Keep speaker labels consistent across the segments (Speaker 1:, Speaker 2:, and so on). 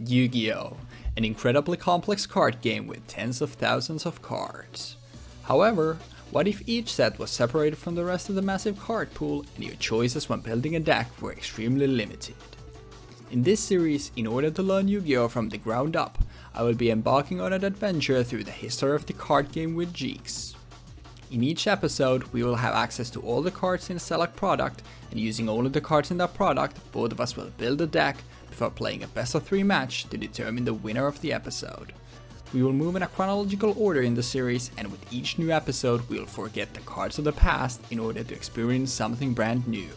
Speaker 1: Yu-Gi-Oh! An incredibly complex card game with tens of thousands of cards. However, what if each set was separated from the rest of the massive card pool and your choices when building a deck were extremely limited? In this series, in order to learn Yu-Gi-Oh! From the ground up, I will be embarking on an adventure through the history of the card game with Jeexx. In each episode, we will have access to all the cards in a select product, and using only the cards in that product, both of us will build a deck before playing a best of 3 match to determine the winner of the episode. We will move in a chronological order in the series, and with each new episode we will forget the cards of the past in order to experience something brand new.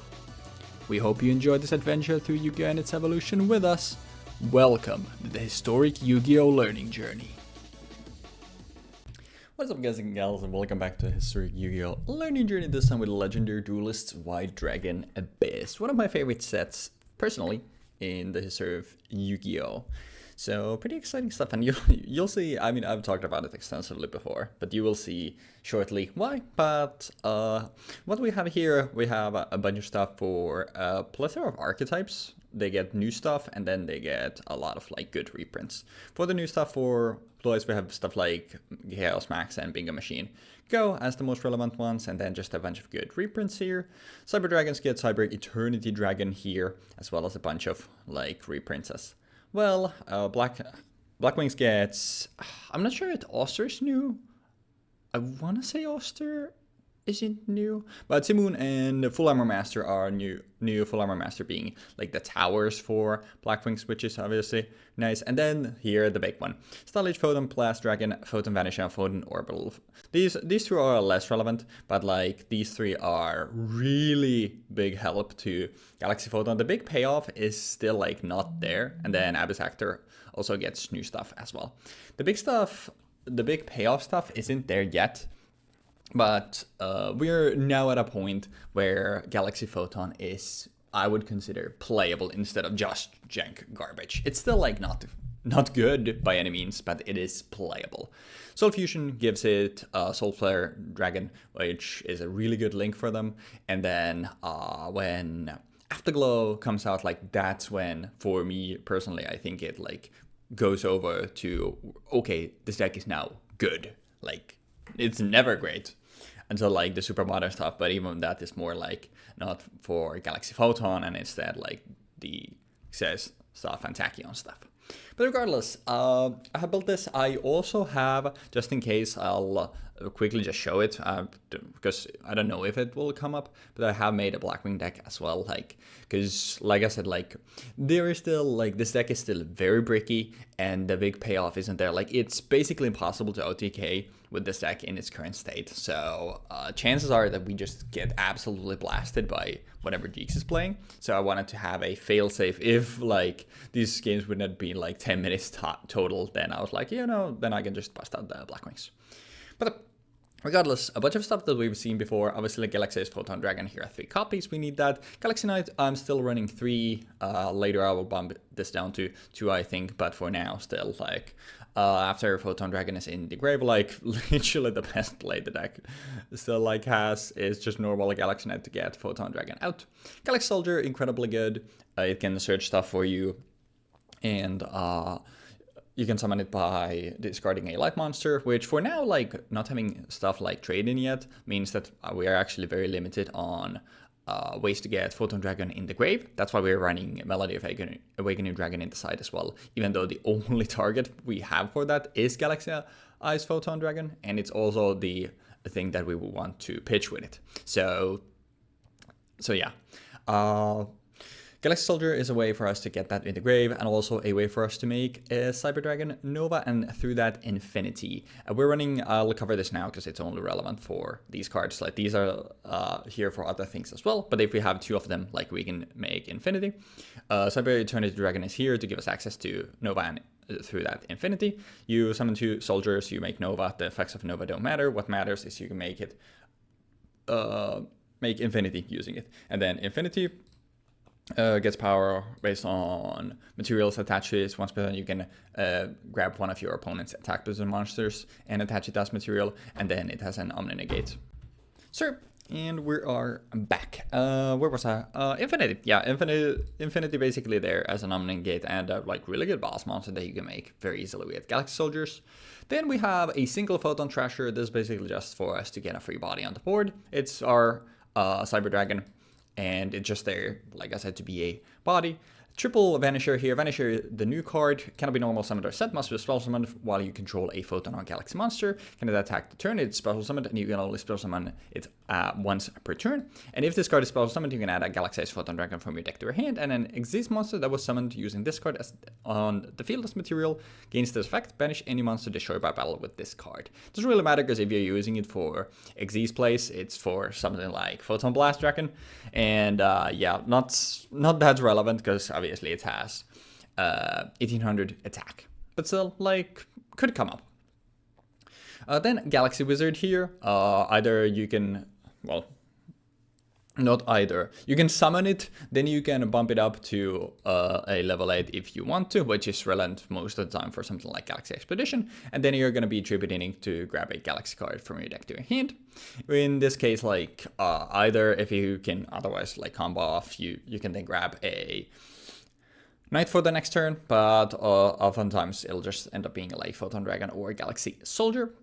Speaker 1: We hope you enjoyed this adventure through Yu-Gi-Oh! And its evolution with us. Welcome to the historic Yu-Gi-Oh! Learning journey. What's up guys and gals, and welcome back to Historic Yu-Gi-Oh! Learning journey, this time with legendary Duelists White Dragon Abyss. One of my favorite sets, personally, in the history of Yu-Gi-Oh! So pretty exciting stuff, and you'll see. I mean, I've talked about it extensively before, but you will see shortly why. But what we have here, we have a bunch of stuff for a plethora of archetypes. They get new stuff, and then they get a lot of like good reprints. For the new stuff for Duelists, we have stuff like Chaos Max and Bingo Machine Go as the most relevant ones, and then just a bunch of good reprints here. Cyber Dragons get Cyber Eternity Dragon here, as well as a bunch of like reprints as well. Blackwings gets, I'm not sure if Oster's new. I want to say Oster isn't new, but Simoon and Full Armor Master are new. Full Armor Master being like the towers for Blackwings, which is obviously nice. And then here the big one: Style Age Photon Blast Dragon, Photon Vanish, and Photon Orbital. These two are less relevant, but like these three are really big help to Galaxy Photon. The big payoff is still like not there, and then Abyss Actor also gets new stuff as well. The big payoff stuff isn't there yet. But we're now at a point where Galaxy Photon is, I would consider, playable instead of just jank garbage. It's still like not good by any means, but it is playable. Soul Fusion gives it Soul Flare Dragon, which is a really good link for them. And then when Afterglow comes out, like that's when, for me personally, I think it like goes over to, okay, this deck is now good. Like, it's never great until like the super modern stuff, but even that is more like not for Galaxy Photon, and instead like the XS stuff and Tachyon stuff. But regardless, I have built this. I also have, just in case, I'll quickly just show it, because I don't know if it will come up, but I have made a Blackwing deck as well, like, because like I said, like, there is still, like, this deck is still very bricky, and the big payoff isn't there. Like, it's basically impossible to OTK with this deck in its current state, so chances are that we just get absolutely blasted by whatever Jeexx is playing. So I wanted to have a failsafe if, like, these games would not be, like, 10 minutes total, then I was like, you know, then I can just bust out the Blackwings. But regardless, a bunch of stuff that we've seen before. Obviously, like Galaxy Ace Photon Dragon, here are 3 copies. We need that. Galaxy Knight, I'm still running 3. Later, I will bump this down to 2, I think. But for now, still, like, after Photon Dragon is in the grave, like, literally the best play the deck still, like, has is just normal Galaxy Knight to get Photon Dragon out. Galaxy Soldier, incredibly good. It can search stuff for you. And, you can summon it by discarding a light monster, which for now, like, not having stuff like trade-in yet means that we are actually very limited on ways to get Photon Dragon in the grave. That's why we're running Melody of Awakening Dragon in the side as well, even though the only target we have for that is Galaxy Eyes Photon Dragon, and it's also the thing that we will want to pitch with it. So yeah. Galaxy Soldier is a way for us to get that in the grave, and also a way for us to make a Cyber Dragon Nova, and through that Infinity. We're running, I'll cover this now because it's only relevant for these cards. Like, these are here for other things as well, but if we have 2 of them, like, we can make Infinity. Cyber Eternity Dragon is here to give us access to Nova, and through that Infinity. You summon 2 soldiers, you make Nova. The effects of Nova don't matter. What matters is you can make it, make Infinity using it. And then Infinity gets power based on materials attached to it. Once per turn, you can grab one of your opponent's attack booster monsters and attach it as material, and then it has an Omni Negate. Sir, And we are back. Where was I? Infinity. Yeah, Infinity basically there as an Omnium Gate and a like really good boss monster that you can make very easily with Galaxy Soldiers. Then we have a single Photon Trasher. This is basically just for us to get a free body on the board. It's our Cyber Dragon, and it's just there, like I said, to be a body. Triple Vanisher here. Vanisher, the new card, cannot be normal summoned or set, must be special summoned while you control a Photon or Galaxy monster. Can it attack the turn? It's special summoned, and you can only special summon it once per turn. And if this card is special summoned, you can add a Galaxy Photon Dragon from your deck to your hand, and an Exist monster that was summoned using this card as on the field as material gains this effect. Banish any monster destroyed by battle with this card. Doesn't really matter because if you're using it for Exist plays, it's for something like Photon Blast Dragon, and yeah, not that relevant because obviously it has 1800 attack, but still, like, could come up. Then Galaxy Wizard here. Either you can, well, not either. You can summon it, then you can bump it up to a level 8 if you want to, which is relevant most of the time for something like Galaxy Expedition, and then you're going to be tributing to grab a Galaxy card from your deck to your hand. In this case, like, either if you can otherwise, like, combo off, you can then grab a Knight for the next turn, but oftentimes it'll just end up being a like Photon Dragon or a Galaxy Soldier.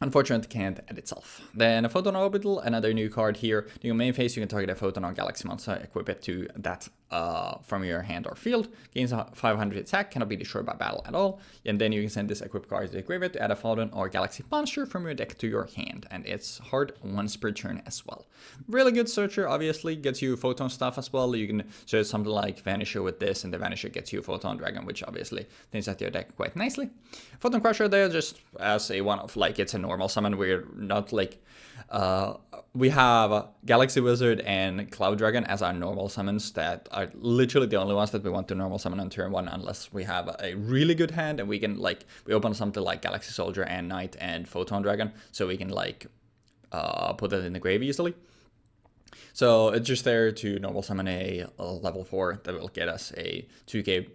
Speaker 1: Unfortunately, it can't add itself. Then a Photon Orbital, another new card here. During your main phase, you can target a Photon or Galaxy monster, equip it to that from your hand or field. Gains a 500 attack, cannot be destroyed by battle at all. And then you can send this equipped card to the graveyard to add a Photon or Galaxy monster from your deck to your hand. And it's hard once per turn as well. Really good searcher, obviously. Gets you Photon stuff as well. You can search something like Vanisher with this, and the Vanisher gets you Photon Dragon, which obviously things at your deck quite nicely. Photon Crusher there just as a one-off, like it's a normal summon. We're not like we have Galaxy Wizard and Cloud Dragon as our normal summons that are literally the only ones that we want to normal summon on turn 1 unless we have a really good hand and we can, like, we open something like Galaxy Soldier and Knight and Photon Dragon, so we can, like, put it in the grave easily. So it's just there to normal summon a level 4 that will get us a 2k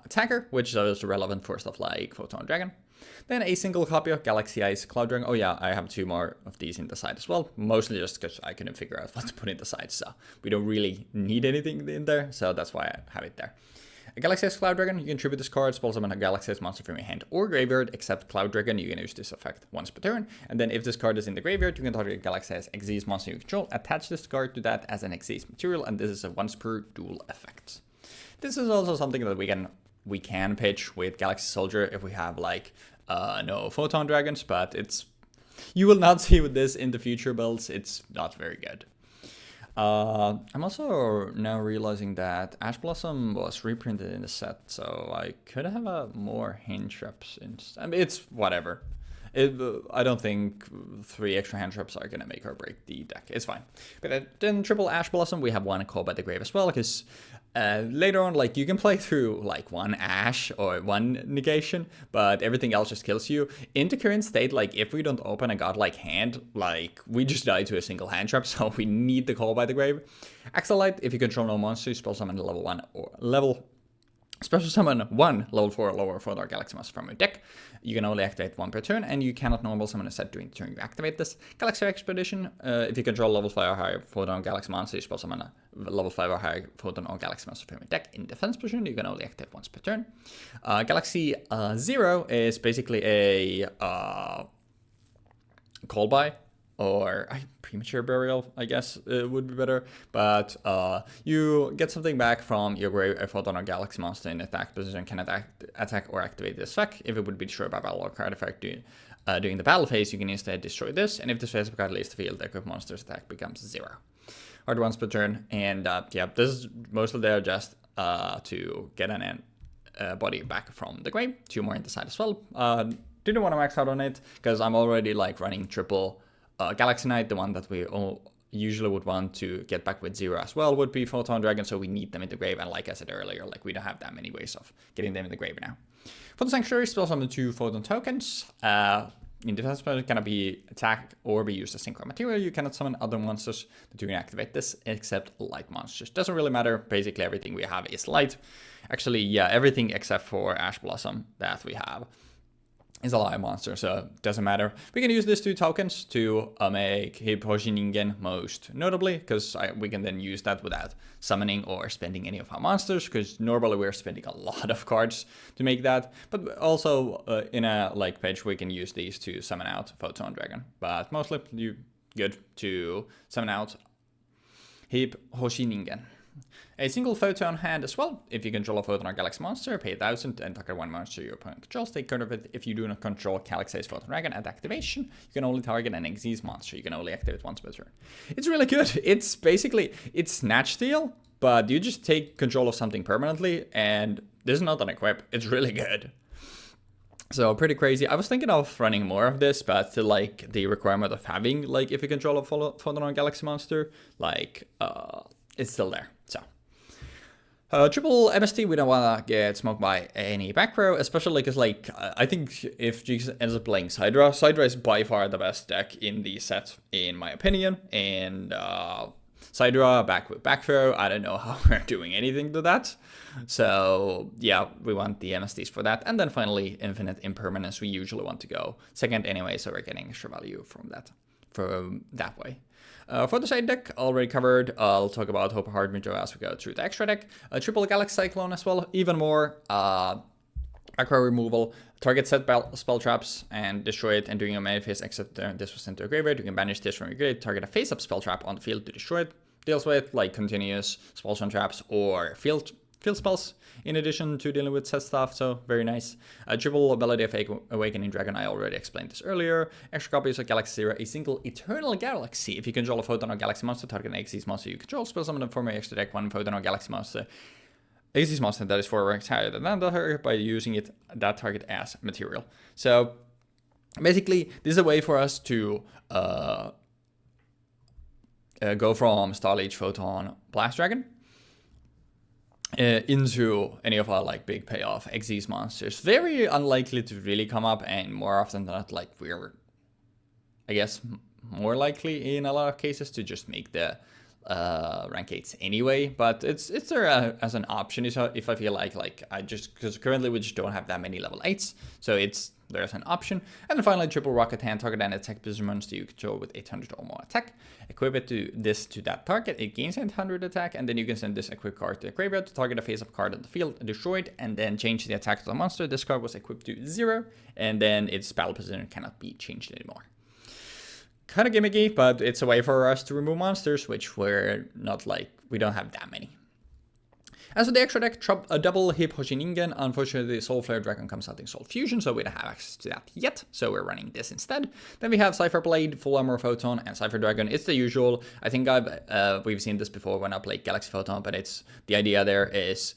Speaker 1: attacker, which is relevant for stuff like Photon Dragon. Then a single copy of Galaxy Ice Cloud Dragon. Oh yeah, I have 2 more of these in the side as well. Mostly just because I couldn't figure out what to put in the side, so we don't really need anything in there, so that's why I have it there. A Galaxy Ice Cloud Dragon, you can tribute this card, spell summon a Galaxy Ice monster from your hand or graveyard, except Cloud Dragon, you can use this effect once per turn. And then if this card is in the graveyard, you can target a Galaxy Ice Exist monster you control, attach this card to that as an Exist material, and this is a once per duel effect. This is also something that we can pitch with Galaxy Soldier if we have, like, no Photon Dragons, but you will not see with this in the future builds. It's not very good. I'm also now realizing that Ash Blossom was reprinted in the set, so I could have more hand traps. I mean, it's whatever. I don't think 3 extra hand traps are gonna make or break the deck. It's fine. But then triple Ash Blossom, we have 1 Call by the Grave as well, because later on, like, you can play through like 1 Ash or 1 Negation, but everything else just kills you. In the current state, like, if we don't open a godlike hand, like, we just die to a single hand trap, so we need the Call by the Grave. Axolite, if you control no monsters, spell summon level 1 or level. Special summon 1 level 4 or lower Photon Galaxy monster from your deck. You can only activate 1 per turn, and you cannot normal summon a set during the turn you activate this. Galaxy Expedition, if you control level 5 or higher Photon Galaxy monster, you spell summon a level 5 or higher Photon or Galaxy monster from your deck in defense position. You can only activate once per turn. Galaxy Zero is basically a call by, or premature burial, I guess would be better. But you get something back from your grave. A Photon or Galaxy monster in attack position can attack or activate this effect. If it would be destroyed by battle or card effect during the battle phase, you can instead destroy this. And if this phase of card leaves the field, the equipped monster's attack becomes 0. Hard once per turn. And yeah, this is mostly there just to get an body back from the grave. 2 more in the side as well. Didn't want to max out on it because I'm already, like, running triple Galaxy Knight. The one that we usually would want to get back with 0 as well would be Photon Dragon, so we need them in the grave, and like I said earlier, like, we don't have that many ways of getting them in the grave now. For the Sanctuary, spell summon 2 Photon tokens. In defense mode, it cannot be attacked or be used as synchro material. You cannot summon other monsters that you can activate this, except light monsters. Doesn't really matter, basically everything we have is light. Actually, yeah, everything except for Ash Blossom that we have is a live monster, so it doesn't matter. We can use these 2 tokens to make Hip Hoshiningen most notably, because we can then use that without summoning or spending any of our monsters, because normally we're spending a lot of cards to make that. But also in a like page, we can use these to summon out Photon Dragon. But mostly you good to summon out Hip Hoshiningen. A single Photon hand as well. If you control a Photon or Galaxy monster, pay 1,000 and target 1 monster your opponent controls. Take care of it. If you do not control Galaxy's Photon Dragon at activation, you can only target an Xyz monster. You can only activate once per turn. It's really good. It's basically, it's Snatch Steal, but you just take control of something permanently, and this is not an equip. It's really good. So pretty crazy. I was thinking of running more of this, but still like the requirement of having, like if you control a Photon or Galaxy monster, like it's still there. So. Triple MST, we don't want to get smoked by any back row, especially because, like, I think if Jeexx ends up playing Sidra is by far the best deck in the set, in my opinion. And Sidra back with back row, I don't know how we're doing anything to that. So, yeah, we want the MSTs for that. And then finally, Infinite Impermanence, we usually want to go second anyway, so we're getting extra value from that way. For the side deck, already covered. I'll talk about Hope Hard Midjo as we go through the extra deck. Triple Galaxy Cyclone as well, even more. Macro removal, target set spell traps and destroy it, and during your main phase, except this was sent to a graveyard, you can banish this from your grave, target a face-up spell trap on the field to destroy it. Deals with like continuous spells on traps or field spells, in addition to dealing with set stuff, so very nice. Triple ability of Awakening Dragon, I already explained this earlier. Extra copies of Galaxy Zero, a single Eternal Galaxy. If you control a Photon or Galaxy monster, target an Xyz monster you control, spell summon them from your extra deck, 1 Photon or Galaxy monster. Xyz monster that is 4 ranks higher than that by using that target as material. So basically, this is a way for us to go from Starlight, Photon, Blast Dragon into any of our like big payoff Xyz monsters. Very unlikely to really come up, and more often than not, like we're, I guess, more likely in a lot of cases to just make the rank 8s anyway. But it's there as an option if I feel like I just, because currently we just don't have that many level 8s, so there's an option. And then finally, triple rocket hand, target an attack position monster you control with 800 or more attack. Equip it to that target, it gains 800 attack, and then you can send this equip card to the graveyard to target a face-up card on the field, destroy it, and then change the attack to the monster. This card was equipped to 0, and then its battle position cannot be changed anymore. Kind of gimmicky, but it's a way for us to remove monsters, which we're not like, we don't have that many. As for the extra deck, a double Hip Hoshiningen. Unfortunately, Soul Flare Dragon comes out in Soul Fusion, so we don't have access to that yet, so we're running this instead. Then we have Cypher Blade, Full Armor Photon, and Cypher Dragon. It's the usual. I think we've seen this before when I played Galaxy Photon, but the idea there is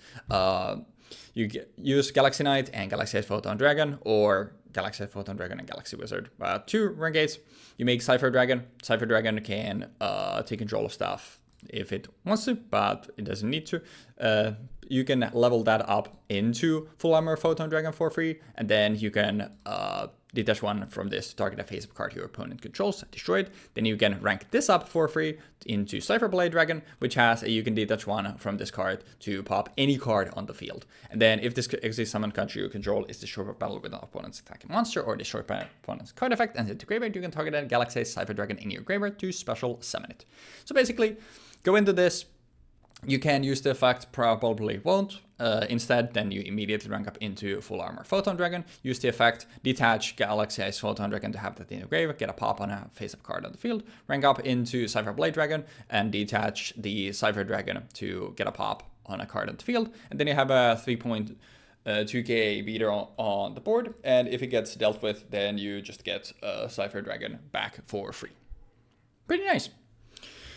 Speaker 1: you use Galaxy Knight and Galaxy Photon Dragon, or Galaxy Photon Dragon and Galaxy Wizard. 2 renegades. You make Cypher Dragon. Cypher Dragon can take control of stuff if it wants to, but it doesn't need to. You can level that up into Full Armor Photon Dragon for free, and then you can detach 1 from this to target a face-up card your opponent controls, destroy it. Then you can rank this up for free into Cypher Blade Dragon, which has you can detach 1 from this card to pop any card on the field. And then if this exists summon card you control is destroyed by battle with an opponent's attacking monster or destroyed by an opponent's card effect and sent to graveyard, you can target a Galaxy Cypher Dragon in your graveyard to special summon it. So basically, go into this. You can use the effect, probably won't. Instead, then you immediately rank up into Full Armor Photon Dragon. Use the effect, detach Galaxy Ice Photon Dragon to have that in your grave, get a pop on a face-up card on the field, rank up into Cypher Blade Dragon, and detach the Cypher Dragon to get a pop on a card on the field. And then you have a 3.2k beater on the board, and if it gets dealt with, then you just get a Cypher Dragon back for free. Pretty nice.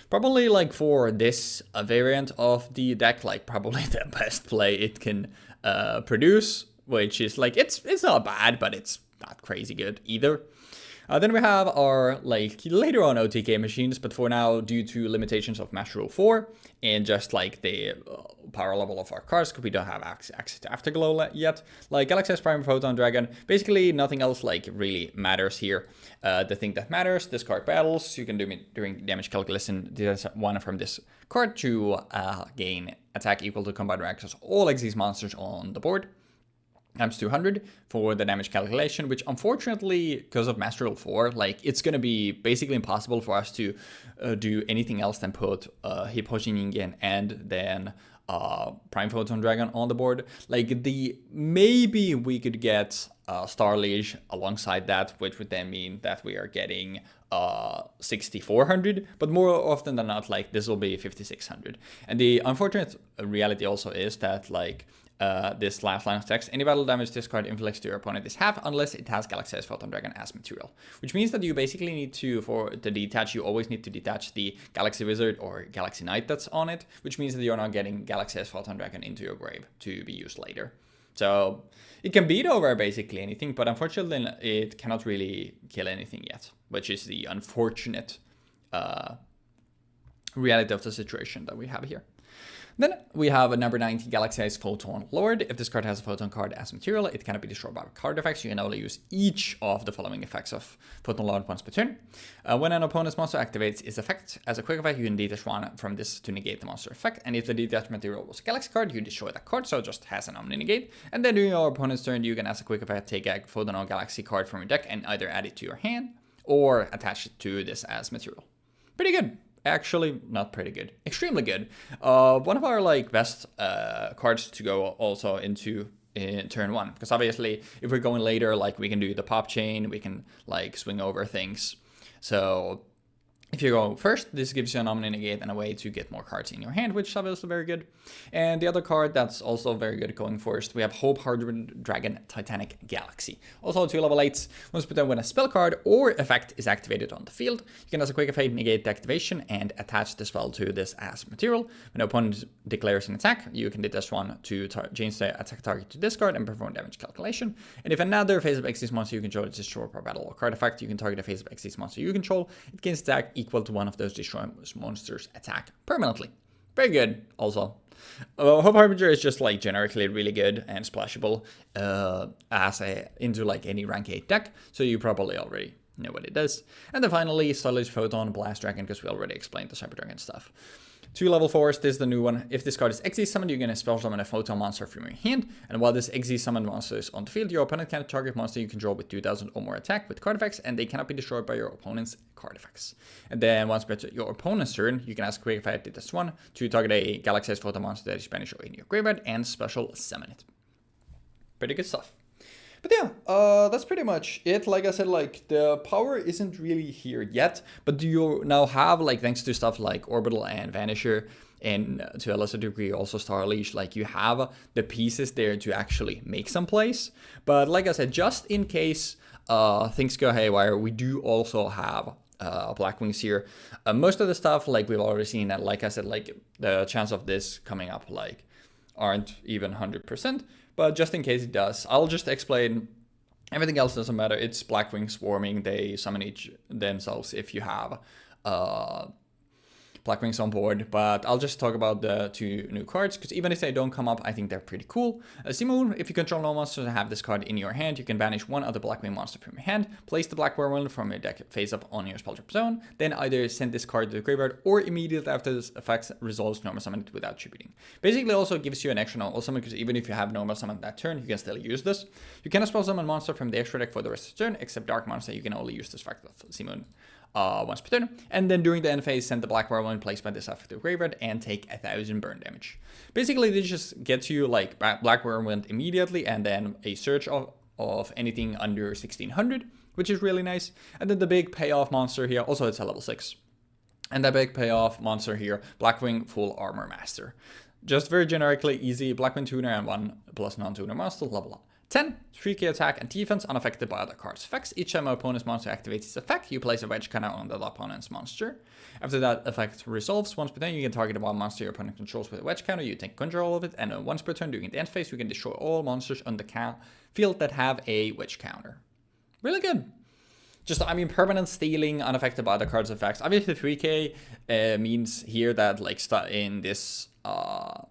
Speaker 1: Probably like for this variant of the deck, like probably the best play it can produce, which is like, it's not bad, but it's not crazy good either. Then we have our like later on OTK machines, but for now, due to limitations of Match Rule 4 and just like the power level of our cards, because we don't have access to Afterglow yet, like Galaxy Prime Photon Dragon, basically nothing else like really matters here. The thing that matters, discard battles, you can do during damage calculation, there's 1 from this card to gain attack equal to combined ranks of all Xyz monsters on the board. times 200 for the damage calculation, which unfortunately, because of Master Rule 4, like it's going to be basically impossible for us to do anything else than put Hippogen Ingen and then Prime Photon Dragon on the board. Like maybe we could get Star Liege alongside that, which would then mean that we are getting 6400, but more often than not, like this will be 5600. And the unfortunate reality also is that like this last line of text, any battle damage this card inflicts to your opponent is half unless it has Galaxy Photon Dragon as material, which means that you basically need to, for the detach, you always need to detach the Galaxy Wizard or Galaxy Knight that's on it, which means that you're not getting Galaxy Photon Dragon into your grave to be used later. So it can beat over basically anything, but unfortunately it cannot really kill anything yet, which is the unfortunate reality of the situation that we have here. Then we have a number 90 Galaxy Ice Photon Lord. If this card has a Photon card as material, it cannot be destroyed by card effects. You can only use each of the following effects of Photon Lord once per turn. When an opponent's monster activates its effect, as a quick effect, you can detach one from this to negate the monster effect. And if the detached material was a Galaxy card, you destroy that card, so it just has an Omni negate. And then during your opponent's turn, you can, as a quick effect, take a Photon or Galaxy card from your deck and either add it to your hand or attach it to this as material. Pretty good. Actually, not pretty good. Extremely good. One of our like best cards to go also into in turn 1, because obviously if we're going later, like we can do the pop chain, we can like swing over things. So if you go first, this gives you an Omni negate and a way to get more cards in your hand, which is obviously very good. And the other card that's also very good going first, we have Hope Hardened Dragon Titanic Galaxy. Also 2 level 8s. Once per turn when a spell card or effect is activated on the field, you can as a quick effect negate the activation and attach the spell to this as material. When the opponent declares an attack, you can detach one to change the attack target to this card and perform damage calculation. And if another Face of Xyz monster you control is destroyed per battle or card effect, you can target a Face of Xyz monster you control. It gains attack equal to one of those destroyed monsters' attack permanently. Very good, also. Hope Harbinger is just like generically really good and splashable into like any rank 8 deck, so you probably already know what it does. And then finally, Solid Photon Blast Dragon, because we already explained the Cyber Dragon stuff. 2 level 4s, this is the new one. If this card is Xyz summoned, you're going to spell summon a Photon monster from your hand. And while this Xyz summoned monster is on the field, your opponent can target monster you control with 2000 or more attack with card effects, and they cannot be destroyed by your opponent's card effects. And then once per your opponent's turn, you can ask quick effect did this one to target a Galaxy Photon monster that is banished or in your graveyard and special summon it. Pretty good stuff. But yeah, that's pretty much it. Like I said, like the power isn't really here yet, but do you now have, like, thanks to stuff like Orbital and Vanisher, and to a lesser degree also Star Liege, like you have the pieces there to actually make some plays. But like I said, just in case things go haywire, we do also have Blackwings here. Most of the stuff, like we've already seen, and like I said, like the chance of this coming up like aren't even 100%. But just in case it does, I'll just explain. Everything else doesn't matter. It's Blackwing swarming. They summon each themselves if you have Blackwings on board. But I'll just talk about the 2 new cards, because even if they don't come up, I think they're pretty cool. Simoon, if you control no monsters and have this card in your hand, you can banish one other Blackwing monster from your hand, place the Black Werewolf from your deck face up on your spell trap zone, then either send this card to the graveyard or immediately after this effect resolves, normal summon it without tributing. Basically also gives you an extra normal summon, because even if you have normal summon that turn, you can still use this. You cannot spell summon monster from the extra deck for the rest of the turn, except Dark Monster. You can only use this fact of Simoon once per turn, and then during the end phase, send the Black Werewolf placed by this after the graveyard and take 1000 burn damage. Basically, this just gets you like Black Werewolf immediately, and then a search of anything under 1600, which is really nice. And then the big payoff monster here, also it's a level 6, and the big payoff monster here, Blackwing Full Armor Master. Just very generically easy Blackwing tuner and 1+ non-tuner monster, level up. 10, 3k attack and defense unaffected by other cards' effects. Each time an opponent's monster activates its effect, you place a wedge counter on the opponent's monster. After that effect resolves, once per turn you can target one monster your opponent controls with a wedge counter, you take control of it, and once per turn during the end phase you can destroy all monsters on the field that have a wedge counter. Really good. Just, I mean, permanent stealing, unaffected by other cards' effects. Obviously 3k means here that, like, in this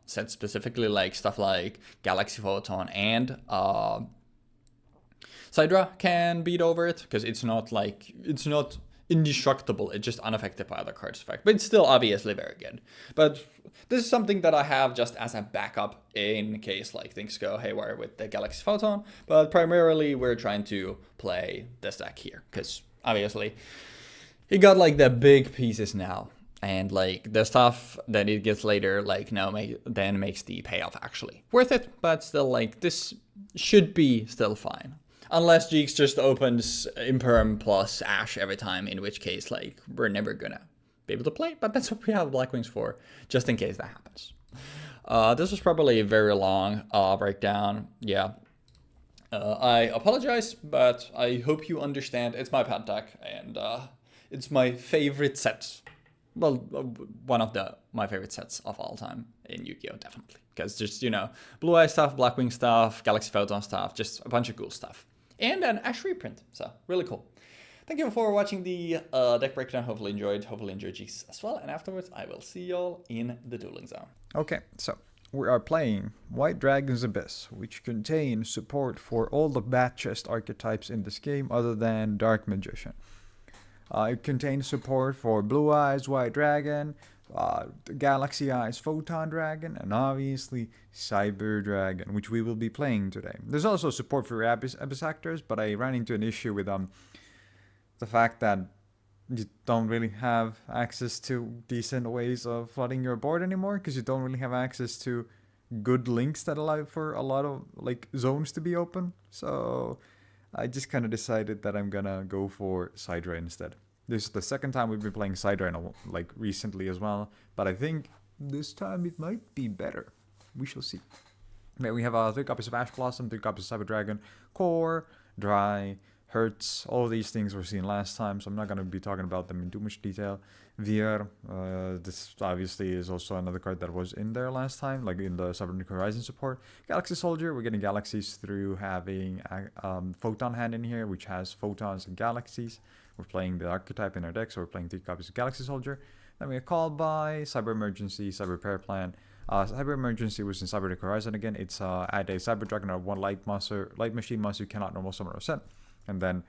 Speaker 1: set specifically, like stuff like Galaxy Photon and Sidra can beat over it, because it's not indestructible. It's just unaffected by other cards' effect. But it's still obviously very good. But this is something that I have just as a backup in case like things go haywire with the Galaxy Photon. But primarily we're trying to play this deck here. Because obviously he got like the big pieces now. And like the stuff that it gets later, like now then makes the payoff actually worth it. But still, like this should be still fine. Unless Jeexx just opens Imperm plus Ash every time, in which case, like, we're never gonna be able to play. But that's what we have Blackwings for, just in case that happens. This was probably a very long breakdown. Yeah. I apologize, but I hope you understand. It's my pet deck, and it's my favorite set. Well, one of my favorite sets of all time in Yu-Gi-Oh! Definitely. Because just, you know, Blue Eye stuff, Blackwing stuff, Galaxy Photon stuff, just a bunch of cool stuff. And an Ash reprint, so really cool. Thank you for watching the deck breakdown. Hopefully enjoyed Jeexx as well. And afterwards, I will see y'all in the dueling zone.
Speaker 2: Okay, so we are playing White Dragon's Abyss, which contains support for all the Bat Chest archetypes in this game other than Dark Magician. It contains support for Blue Eyes White Dragon, Galaxy Eyes Photon Dragon, and obviously Cyber Dragon, which we will be playing today. There's also support for Abyss actors, but I ran into an issue with the fact that you don't really have access to decent ways of flooding your board anymore, because you don't really have access to good links that allow for a lot of like zones to be open. So I just kind of decided that I'm gonna go for Sidra instead. This is the second time we've been playing Sidra like recently as well, but I think this time it might be better. We shall see. Okay, we have 3 copies of Ash Blossom, 3 copies of Cyber Dragon, Core, Dry, Hertz. All of these things were seen last time, so I'm not going to be talking about them in too much detail. Vier, this obviously is also another card that was in there last time, like in the Cybernetic Horizon support. Galaxy Soldier, we're getting galaxies through having Photon Hand in here, which has photons and galaxies. We're playing the archetype in our deck, so we're playing 3 copies of Galaxy Soldier. Then we have Call By, Cyber Emergency, Cyber Repair Plan. Cyber Emergency was in Cybernetic Horizon again. It's add a Cyber Dragon or 1 light machine monster you cannot normal summon or set. And then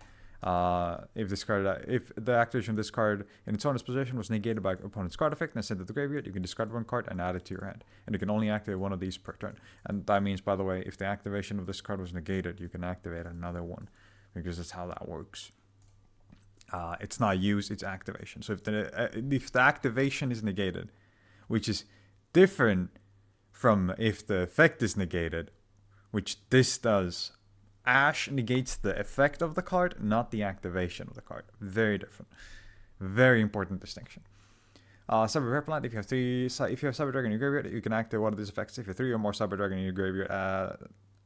Speaker 2: if the activation of this card in its owner's possession was negated by opponent's card effect and sent to the graveyard, you can discard 1 card and add it to your hand. And you can only activate 1 of these per turn. And that means, by the way, if the activation of this card was negated, you can activate another one, because that's how that works. It's not use, it's activation. So if the activation is negated, which is different from if the effect is negated, which this does. Ash negates the effect of the card, not the activation of the card. Very different. Very important distinction. Cyber Repair Plant, if you have Cyber Dragon in your graveyard, you can activate 1 of these effects. If you have 3 or more Cyber Dragon in your graveyard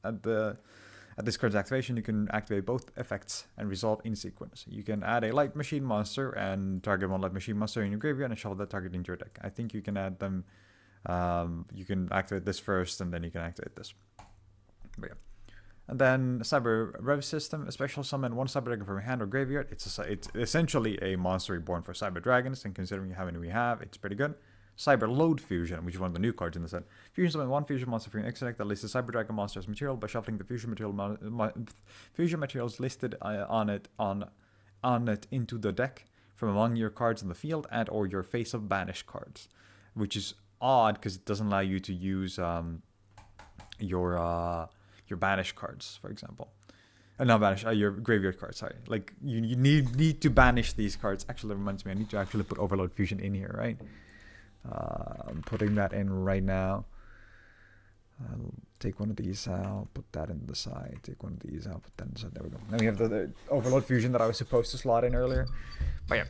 Speaker 2: at this card's activation, you can activate both effects and resolve in sequence. You can add a Light Machine monster and target 1 Light Machine monster in your graveyard and shuffle that target into your deck. I think you can add them. You can activate this first and then you can activate this. But yeah. And then Cyber Rev System, a special summon 1 Cyber Dragon from your hand or graveyard. It's essentially a monster reborn for Cyber Dragons, and considering how many we have, it's pretty good. Cyber Load Fusion, which is one of the new cards in the set. Fusion summon 1 fusion monster from your extra deck that lists the Cyber Dragon monster as material by shuffling the fusion materials listed on it into the deck from among your cards in the field and or your face of banished cards, which is odd because it doesn't allow you to use your banished cards, for example. Not banish, your graveyard cards, sorry. Like, you need to banish these cards. Actually, that reminds me, I need to actually put Overload Fusion in here, right? I'm putting that in right now. I'll take one of these out, put that in the side. Take one of these out, put that in the side. There we go. Then we have the Overload Fusion that I was supposed to slot in earlier. But yeah,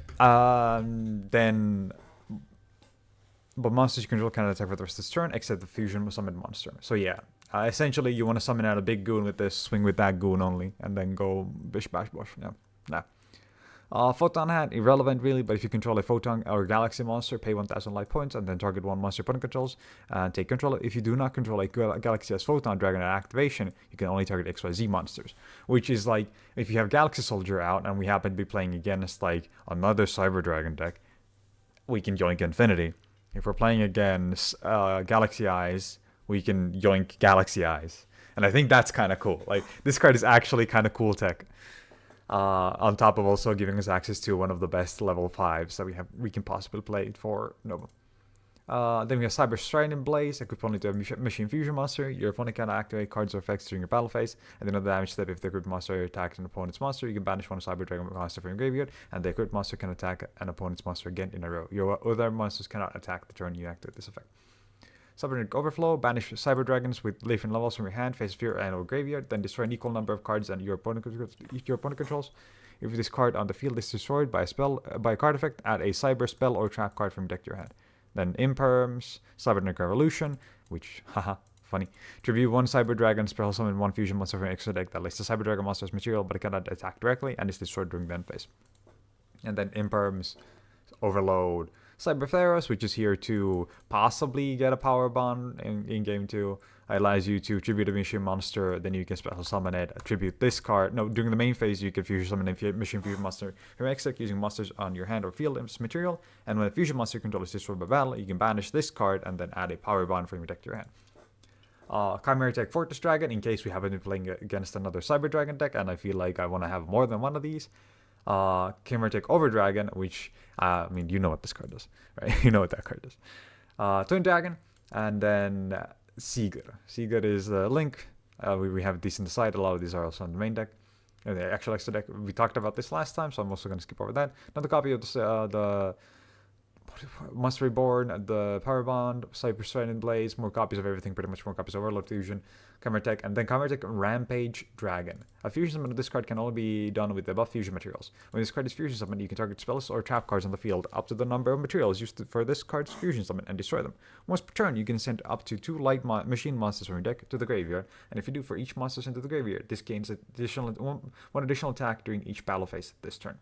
Speaker 2: but monsters you control cannot attack for the rest of this turn, except the fusion summon monster. So yeah, essentially you want to summon out a big goon with this, swing with that goon only, and then go bish bash bosh. Yeah. Photon Hand, irrelevant really, but if you control a Photon or Galaxy monster, pay 1,000 life points and then target 1 monster opponent controls and take control. If you do not control a Galaxy as Photon Dragon at activation, you can only target XYZ monsters, which is like, if you have Galaxy Soldier out and we happen to be playing against like another Cyber Dragon deck, we can yoink Infinity. If we're playing against Galaxy Eyes, we can yoink Galaxy Eyes. And I think that's kind of cool. Like, this card is actually kind of cool tech.
Speaker 3: On top of also giving us access to one of the best level 5s that we can possibly play for Nova. Then we have Cyber Stride and Blaze, equipped only to a Machine Fusion monster. Your opponent can activate cards or effects during your battle phase, and then another damage step if the equipped monster attacks an opponent's monster. You can banish one Cyber Dragon monster from your graveyard, and the equipped monster can attack an opponent's monster again in a row. Your other monsters cannot attack the turn you activate this effect. Cybernetic Overflow, banish Cyber Dragons with different levels from your hand, face field, and or graveyard, then destroy an equal number of cards and your opponent controls. If this card on the field is destroyed by a card effect, add a Cyber spell or trap card from your deck to your hand. Then Imperms, Cybernetic Revolution, which, haha, funny. Tribute one Cyber Dragon, spell summon one fusion monster from your extra deck that lists the Cyber Dragon monster's material, but it cannot attack directly and is destroyed during the end phase. And then Imperms, Overload, Cyber Theros, which is here to possibly get a power bond in game 2. It allows you to tribute a machine monster, then you can special summon it, attribute this card. No, during the main phase, you can fusion summon a machine fusion monster from your deck using monsters on your hand or field as material. And when a fusion monster control is destroyed by battle, you can banish this card and then add a power bond from your deck to your hand. Chimeric Fortress Dragon, in case we haven't been playing against another Cyber Dragon deck, and I feel like I want to have more than one of these. Chimeric Over Dragon, which, I mean, you know what this card does, right? You know what that card does. Twin Dragon, and then Seagull. Seagull is the link. We have these in the side. A lot of these are also on the main deck. The actual extra deck. We talked about this last time, so I'm also going to skip over that. Another copy of the Monster Reborn, the Power Bond, Cyber Stride and Blaze, more copies of everything, pretty much more copies of Overlord Fusion, Chimeric, and then Chimeric Rampage Dragon. A fusion summon of this card can only be done with the above fusion materials. When this card is fusion summoned, you can target spells or trap cards on the field up to the number of materials used for this card's fusion summon and destroy them. Once per turn, you can send up to 2 light machine monsters from your deck to the graveyard, and if you do for each monster sent to the graveyard, this gains one additional attack during each battle phase this turn.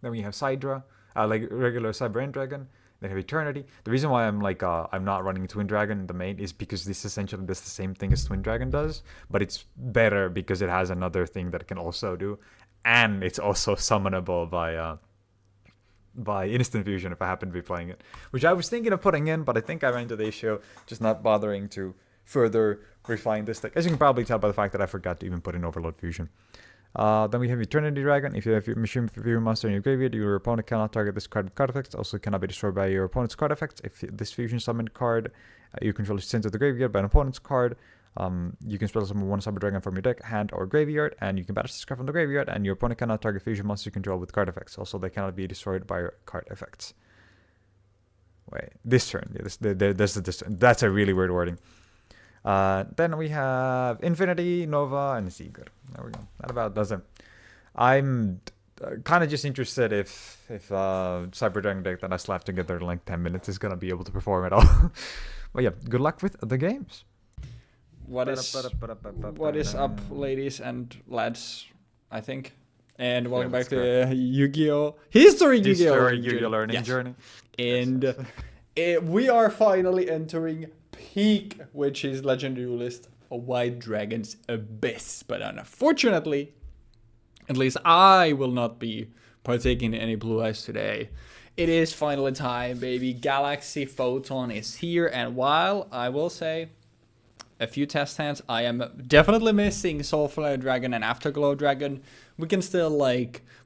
Speaker 3: Then we have Sidra, like regular Cyber End Dragon. They have Eternity. The reason why I'm not running Twin Dragon in the main is because this essentially does the same thing as Twin Dragon does, but it's better because it has another thing that it can also do, and it's also summonable by instant fusion if I happen to be playing it, which I was thinking of putting in, but I think I ran into the issue just not bothering to further refine this deck. As you can probably tell by the fact that I forgot to even put in Overload Fusion. Then we have Eternity Dragon. If you have your machine fusion monster in your graveyard, your opponent cannot target this card with card effects. Also cannot be destroyed by your opponent's card effects. If this fusion summoned card you control is sent to the graveyard by an opponent's card, you can special summon one Cyber Dragon from your deck, hand, or graveyard, and you can banish this card from the graveyard, and your opponent cannot target fusion monsters you control with card effects. Also, they cannot be destroyed by your card effects. Wait, this turn. Yeah, that's a really weird wording. Then we have Infinity, Nova, and Seagull. There we go. That about does it. I'm kind of just interested if Cyber Dragon deck that I slapped together in like 10 minutes is going to be able to perform at all. But yeah, good luck with the games.
Speaker 1: What is up, ladies and lads, I think. And welcome back to Yu-Gi-Oh! History Yu-Gi-Oh!
Speaker 3: Learning Journey.
Speaker 1: And we are finally entering peak, which is Legendary Duelist White Dragon's Abyss. But unfortunately, at least I will not be partaking in any Blue Eyes today. It is finally time, baby. Galaxy Photon is here, and while I will say a few test hands, I am definitely missing Soulflare Dragon and Afterglow Dragon. We can still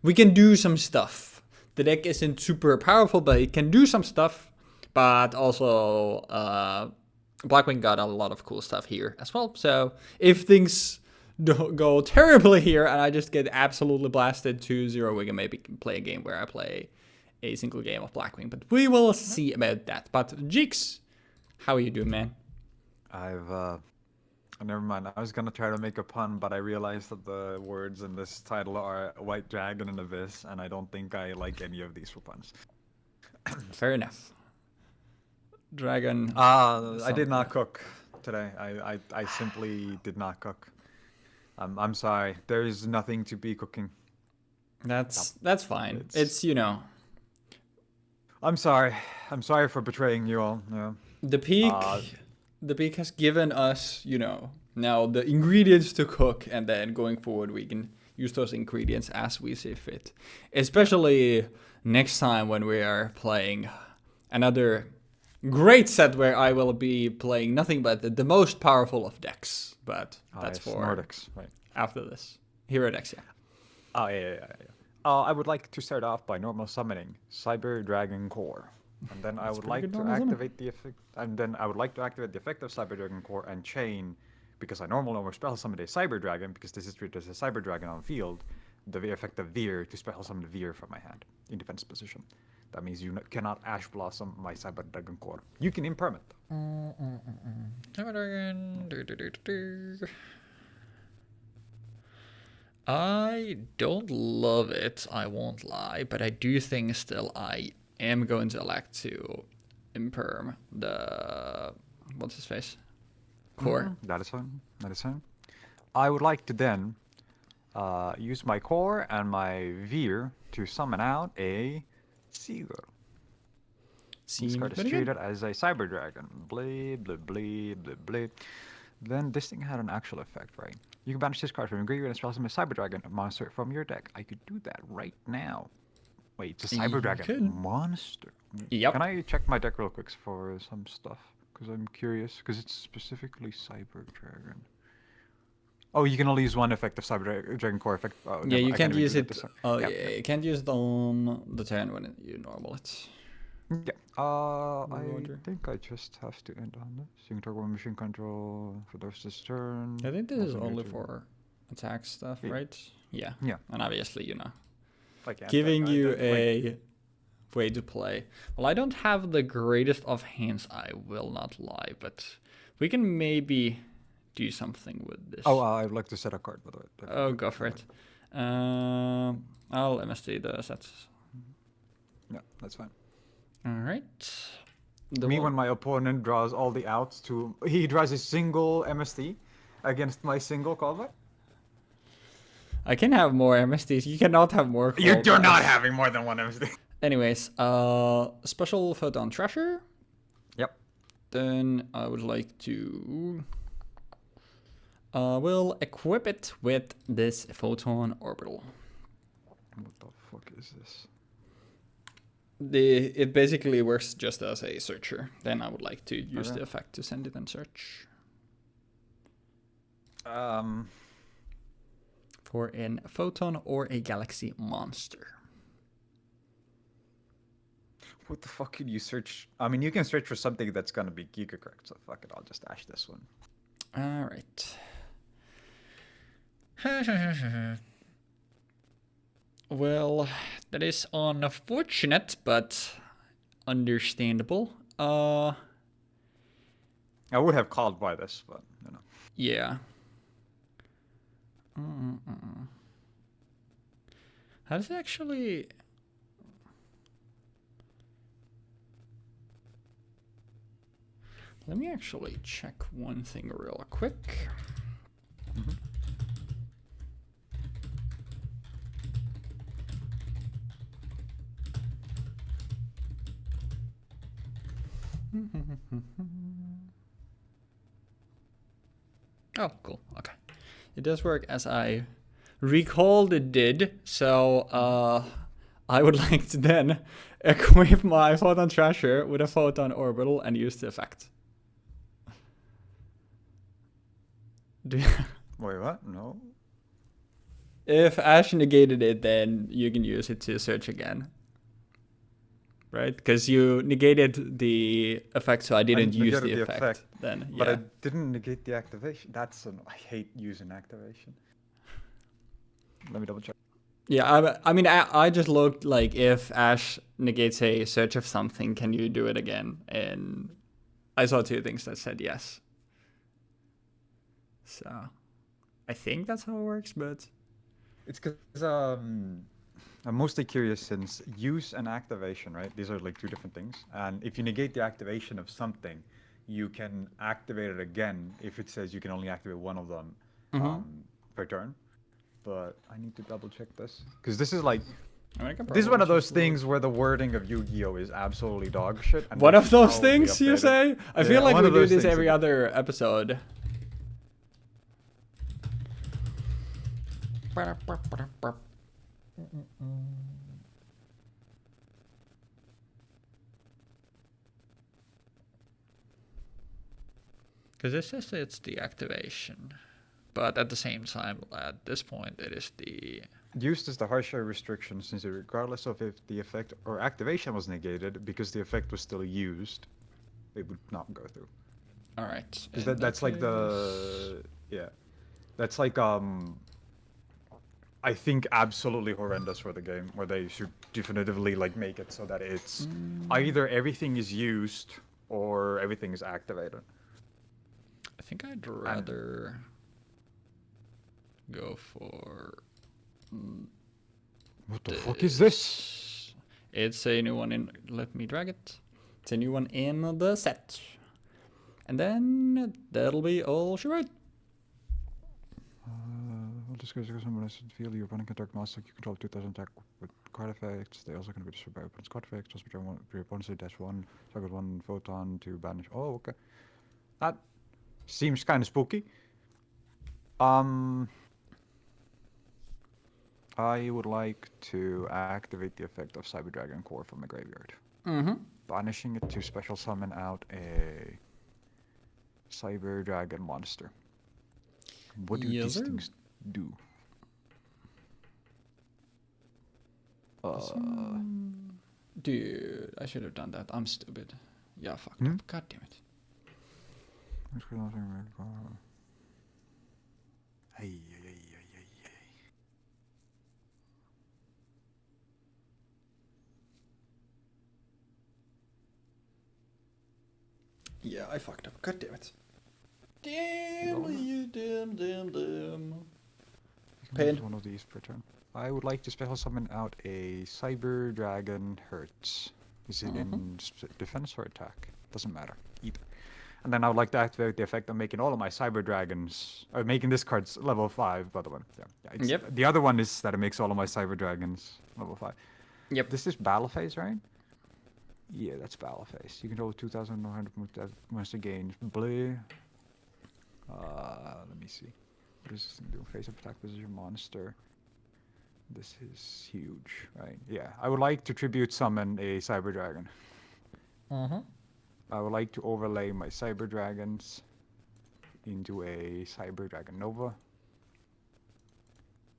Speaker 1: we can do some stuff. The deck isn't super powerful, but it can do some stuff. But also, Blackwing got a lot of cool stuff here as well. So if things don't go terribly here and I just get absolutely blasted 2-0, we can maybe play a game where I play a single game of Blackwing. But we will see about that. But Jeexx, how are you doing, man?
Speaker 2: Never mind. I was gonna try to make a pun, but I realized that the words in this title are White Dragon and Abyss, and I don't think I like any of these for puns.
Speaker 1: Fair enough. Dragon.
Speaker 2: I did not cook today. I simply did not cook. I'm sorry. There is nothing to be cooking.
Speaker 1: That's fine. It's
Speaker 2: I'm sorry. I'm sorry for betraying you all. Yeah.
Speaker 1: The peak has given us, now the ingredients to cook, and then going forward we can use those ingredients as we see fit. Especially next time when we are playing another great set where I will be playing nothing but the most powerful of decks. But that's for
Speaker 2: Nordics, right?
Speaker 1: After this. Hero decks, yeah.
Speaker 3: Oh yeah. I would like to start off by normal summoning Cyber Dragon Core, and then I
Speaker 1: That's
Speaker 3: would
Speaker 1: pretty
Speaker 3: like
Speaker 1: good
Speaker 3: to
Speaker 1: normal summon.
Speaker 3: activate the effect. And then I would like to activate the effect of Cyber Dragon Core and chain, because I normally over special summon a Cyber Dragon because this is treated as a Cyber Dragon on field. The effect of Veer to special summon Veer from my hand in defense position. That means you cannot Ash Blossom my Cyber Dragon Core. You can imperm it though.
Speaker 1: Cyber Dragon. I don't love it, I won't lie, but I do think still I am going to elect to imperm the what's his face? Core.
Speaker 3: That is fine. That is fine. I would like to then use my core and my Veer to summon out a Seagull. This card is treated as a Cyber Dragon. Blee, blee, blee, blee, blee. Then this thing had an actual effect, right? You can banish this card from your graveyard and spell summon a Cyber Dragon monster from your deck. I could do that right now. Wait, it's a Cyber Dragon monster.
Speaker 1: Yep.
Speaker 3: Can I check my deck real quick for some stuff? Because I'm curious. Because it's specifically Cyber Dragon. Oh, you can only use one effect of Cyber Dragon Core effect. Oh,
Speaker 1: Yeah,
Speaker 3: no,
Speaker 1: you
Speaker 3: I
Speaker 1: can't
Speaker 3: redo
Speaker 1: use
Speaker 3: that
Speaker 1: it.
Speaker 3: this time.
Speaker 1: Oh
Speaker 3: Yeah,
Speaker 1: yeah, you can't use it on the turn when you normal it.
Speaker 3: Yeah. I
Speaker 1: Roger.
Speaker 3: think I just have to end on this. You can talk about machine control for the rest of this turn.
Speaker 1: I think this is
Speaker 3: Also
Speaker 1: only
Speaker 3: need to-
Speaker 1: for attack stuff,
Speaker 3: Yeah.
Speaker 1: right? Yeah.
Speaker 3: Yeah.
Speaker 1: And obviously, you know,
Speaker 3: Like, yeah,
Speaker 1: giving
Speaker 3: I
Speaker 1: you
Speaker 3: don't- like-
Speaker 1: a way to play. Well, I don't have the greatest of hands, I will not lie, but we can maybe do something with this.
Speaker 3: Oh, I'd like to set a card, by the way.
Speaker 1: Oh, go for it. I'll MSD the sets.
Speaker 3: Yeah, that's fine.
Speaker 1: All right.
Speaker 3: When my opponent draws all the outs to... He draws a single MST against my single callback.
Speaker 1: I can have more MSDs. You cannot have more.
Speaker 3: You're
Speaker 1: callbacks.
Speaker 3: not having more than one MST.
Speaker 1: Anyways, special Photon Treasure.
Speaker 3: Yep.
Speaker 1: Then I would like to... we'll equip it with this Photon Orbital.
Speaker 3: What the fuck is this?
Speaker 1: It basically works just as a searcher. Then I would like to use
Speaker 3: Okay.
Speaker 1: the effect to send it and search. For an Photon or a Galaxy monster.
Speaker 3: What the fuck can you search? I mean, you can search for something that's gonna be Giga correct, so fuck it, I'll just Ash this one.
Speaker 1: Alright. Well, that is unfortunate, but understandable.
Speaker 3: I would have called by this, but, you know.
Speaker 1: Yeah. How does it actually... Let me actually check one thing real quick. Oh, cool. Okay. It does work as I recalled it did. So I would like to then equip my Photon Treasure with a Photon Orbital and use the effect.
Speaker 3: Wait, what? No.
Speaker 1: If Ash negated it, then you can use it to search again. Right? Because you negated the effect, so I didn't use the effect. Then, yeah.
Speaker 3: But I didn't negate the activation. I hate using activation. Let me double check.
Speaker 1: Yeah, I mean, I just looked like if Ash negates a search of something, can you do it again? And I saw two things that said yes. So I think that's how it works, but...
Speaker 3: It's because I'm mostly curious since use and activation, right? These are like two different things. And if you negate the activation of something, you can activate it again if it says you can only activate one of them per turn. But I need to double check this. Because this is like... This is one of those things where the wording of Yu-Gi-Oh! Is absolutely dog shit. And
Speaker 1: one of those things, you
Speaker 3: updated.
Speaker 1: say? I feel like
Speaker 3: one
Speaker 1: we
Speaker 3: of
Speaker 1: do
Speaker 3: those
Speaker 1: this
Speaker 3: things
Speaker 1: every
Speaker 3: again.
Speaker 1: other episode. Because this says it's the activation. But at the same time, at this point, it is the
Speaker 3: Used is the harsher restriction since regardless of if the effect or activation was negated, because the effect was still used, it would not go through.
Speaker 1: All right.
Speaker 3: That's like the yeah, that's like I think absolutely horrendous for the game, where they should definitively like make it so that it's either everything is used or everything is activated.
Speaker 1: I think I'd rather go for.
Speaker 3: What the fuck is this?
Speaker 1: It's a new one in. Let me drag it. It's a new one in the set. And then that'll be all she wrote.
Speaker 3: I'll discuss someone as feel your opponent can attack master. You control 2000 attack with card effects. They also can be destroyed by opponent's card effects. Just return one your opponent's -1. Target 1 photon to banish. Oh, okay. That seems kind of spooky. I would like to activate the effect of Cyber Dragon Core from the graveyard. Banishing it to special summon out a Cyber Dragon monster. What do these things do?
Speaker 1: Dude, I should have done that. I'm stupid. Yeah, fucked up. God damn it. Yeah, I fucked up. God damn it. Damn. Pain.
Speaker 3: One of these per turn. I would like to special summon out a Cyber Dragon Hertz. Is it in defense or attack? Doesn't matter. Either. And then I would like to activate the effect of making all of my Cyber Dragons, or making this card's level 5, by the way. Yeah, the other one is that it makes all of my Cyber Dragons level 5.
Speaker 1: Yep.
Speaker 3: This is battle phase, right? Yeah, that's battle phase. You control 2,100 monster gains. Blue. Let me see. What does this thing do? Face up attack position monster. This is huge, right? Yeah. I would like to tribute summon a Cyber Dragon. I would like to overlay my Cyber Dragons into a Cyber Dragon Nova.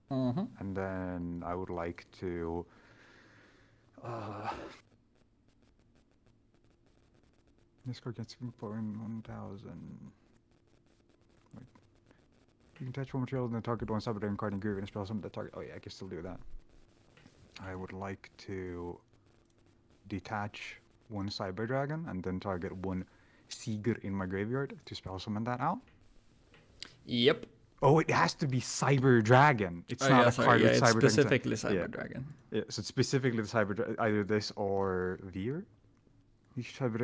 Speaker 3: And then I would like to this card gets 1,000. Wait. You can touch one material and then target one Cyber Dragon card in group and spell summon that target. Oh yeah, I can still do that. I would like to detach one Cyber Dragon and then target one Seeger in my graveyard to spell summon that out.
Speaker 1: Yep.
Speaker 3: Oh, it has to be Cyber Dragon. It's not a card with Cyber Dragon.
Speaker 1: Specifically Cyber Dragon.
Speaker 3: Yeah, so it's specifically the Cyber Dragon, either this or Veer.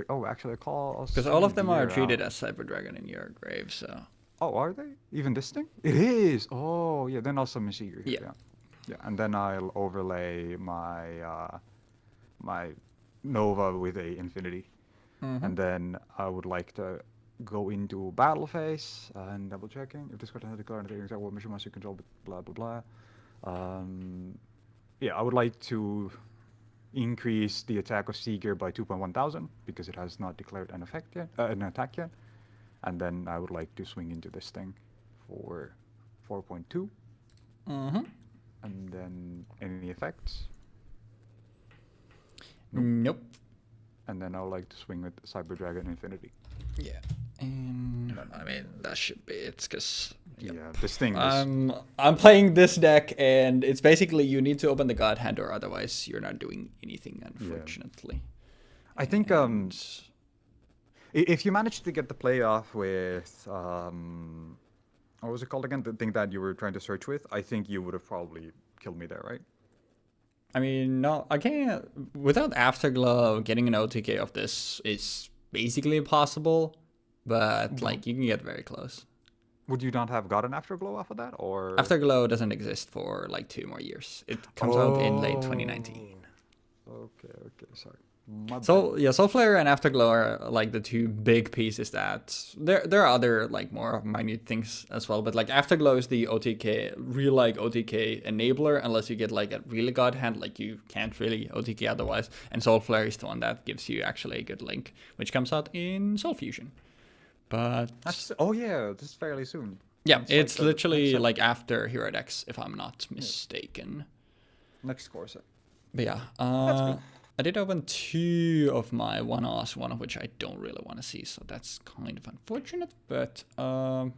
Speaker 3: Oh, actually, I call.
Speaker 1: Because all of them are treated as Cyber Dragon in your grave, so.
Speaker 3: Oh, are they? Even this thing? It is. Oh, yeah. Then I'll summon Seeger. Yeah. And then I'll overlay my my Nova with a Infinity, and then I would like to go into battle phase and double checking if this card has declared an exact what mission monster you control. Blah blah blah. Yeah, I would like to increase the attack of Seeger by 2,100 because it has not declared an effect yet, an attack yet. And then I would like to swing into this thing for 4.2. And then any effects?
Speaker 1: Nope.
Speaker 3: And then I would like to swing with Cyber Dragon Infinity.
Speaker 1: Yeah. And I mean, that should be it, because
Speaker 3: yeah, this thing is...
Speaker 1: I'm playing this deck, and it's basically you need to open the God Hand, or otherwise you're not doing anything, unfortunately.
Speaker 3: Yeah. I think if you manage to get the play off with what was it called again? The thing that you were trying to search with, I think you would have probably killed me there, right?
Speaker 1: I mean, no, I can't. Without Afterglow, getting an OTK of this is basically impossible, but like you can get very close.
Speaker 3: Would you not have gotten Afterglow off of that, or
Speaker 1: Afterglow doesn't exist for like 2 more years? It comes out in late 2019.
Speaker 3: Okay, sorry.
Speaker 1: So yeah, Soulflare and Afterglow are like the 2 big pieces that there are other like more minute things as well, but like Afterglow is the OTK, real like OTK enabler, unless you get like a really God Hand, like you can't really OTK otherwise. And Soulflare is the one that gives you actually a good link, which comes out in Soul Fusion. But
Speaker 3: oh yeah, this is fairly soon.
Speaker 1: Yeah,
Speaker 2: It's
Speaker 1: it's
Speaker 2: like the
Speaker 1: literally
Speaker 2: next
Speaker 1: like after Hero Dex, if I'm not
Speaker 2: Yeah.
Speaker 1: mistaken.
Speaker 2: next core set.
Speaker 1: But yeah,
Speaker 2: That's good.
Speaker 1: I did open 2 of my one-offs, one of which I don't really want to see, so that's kind of unfortunate. But
Speaker 3: 2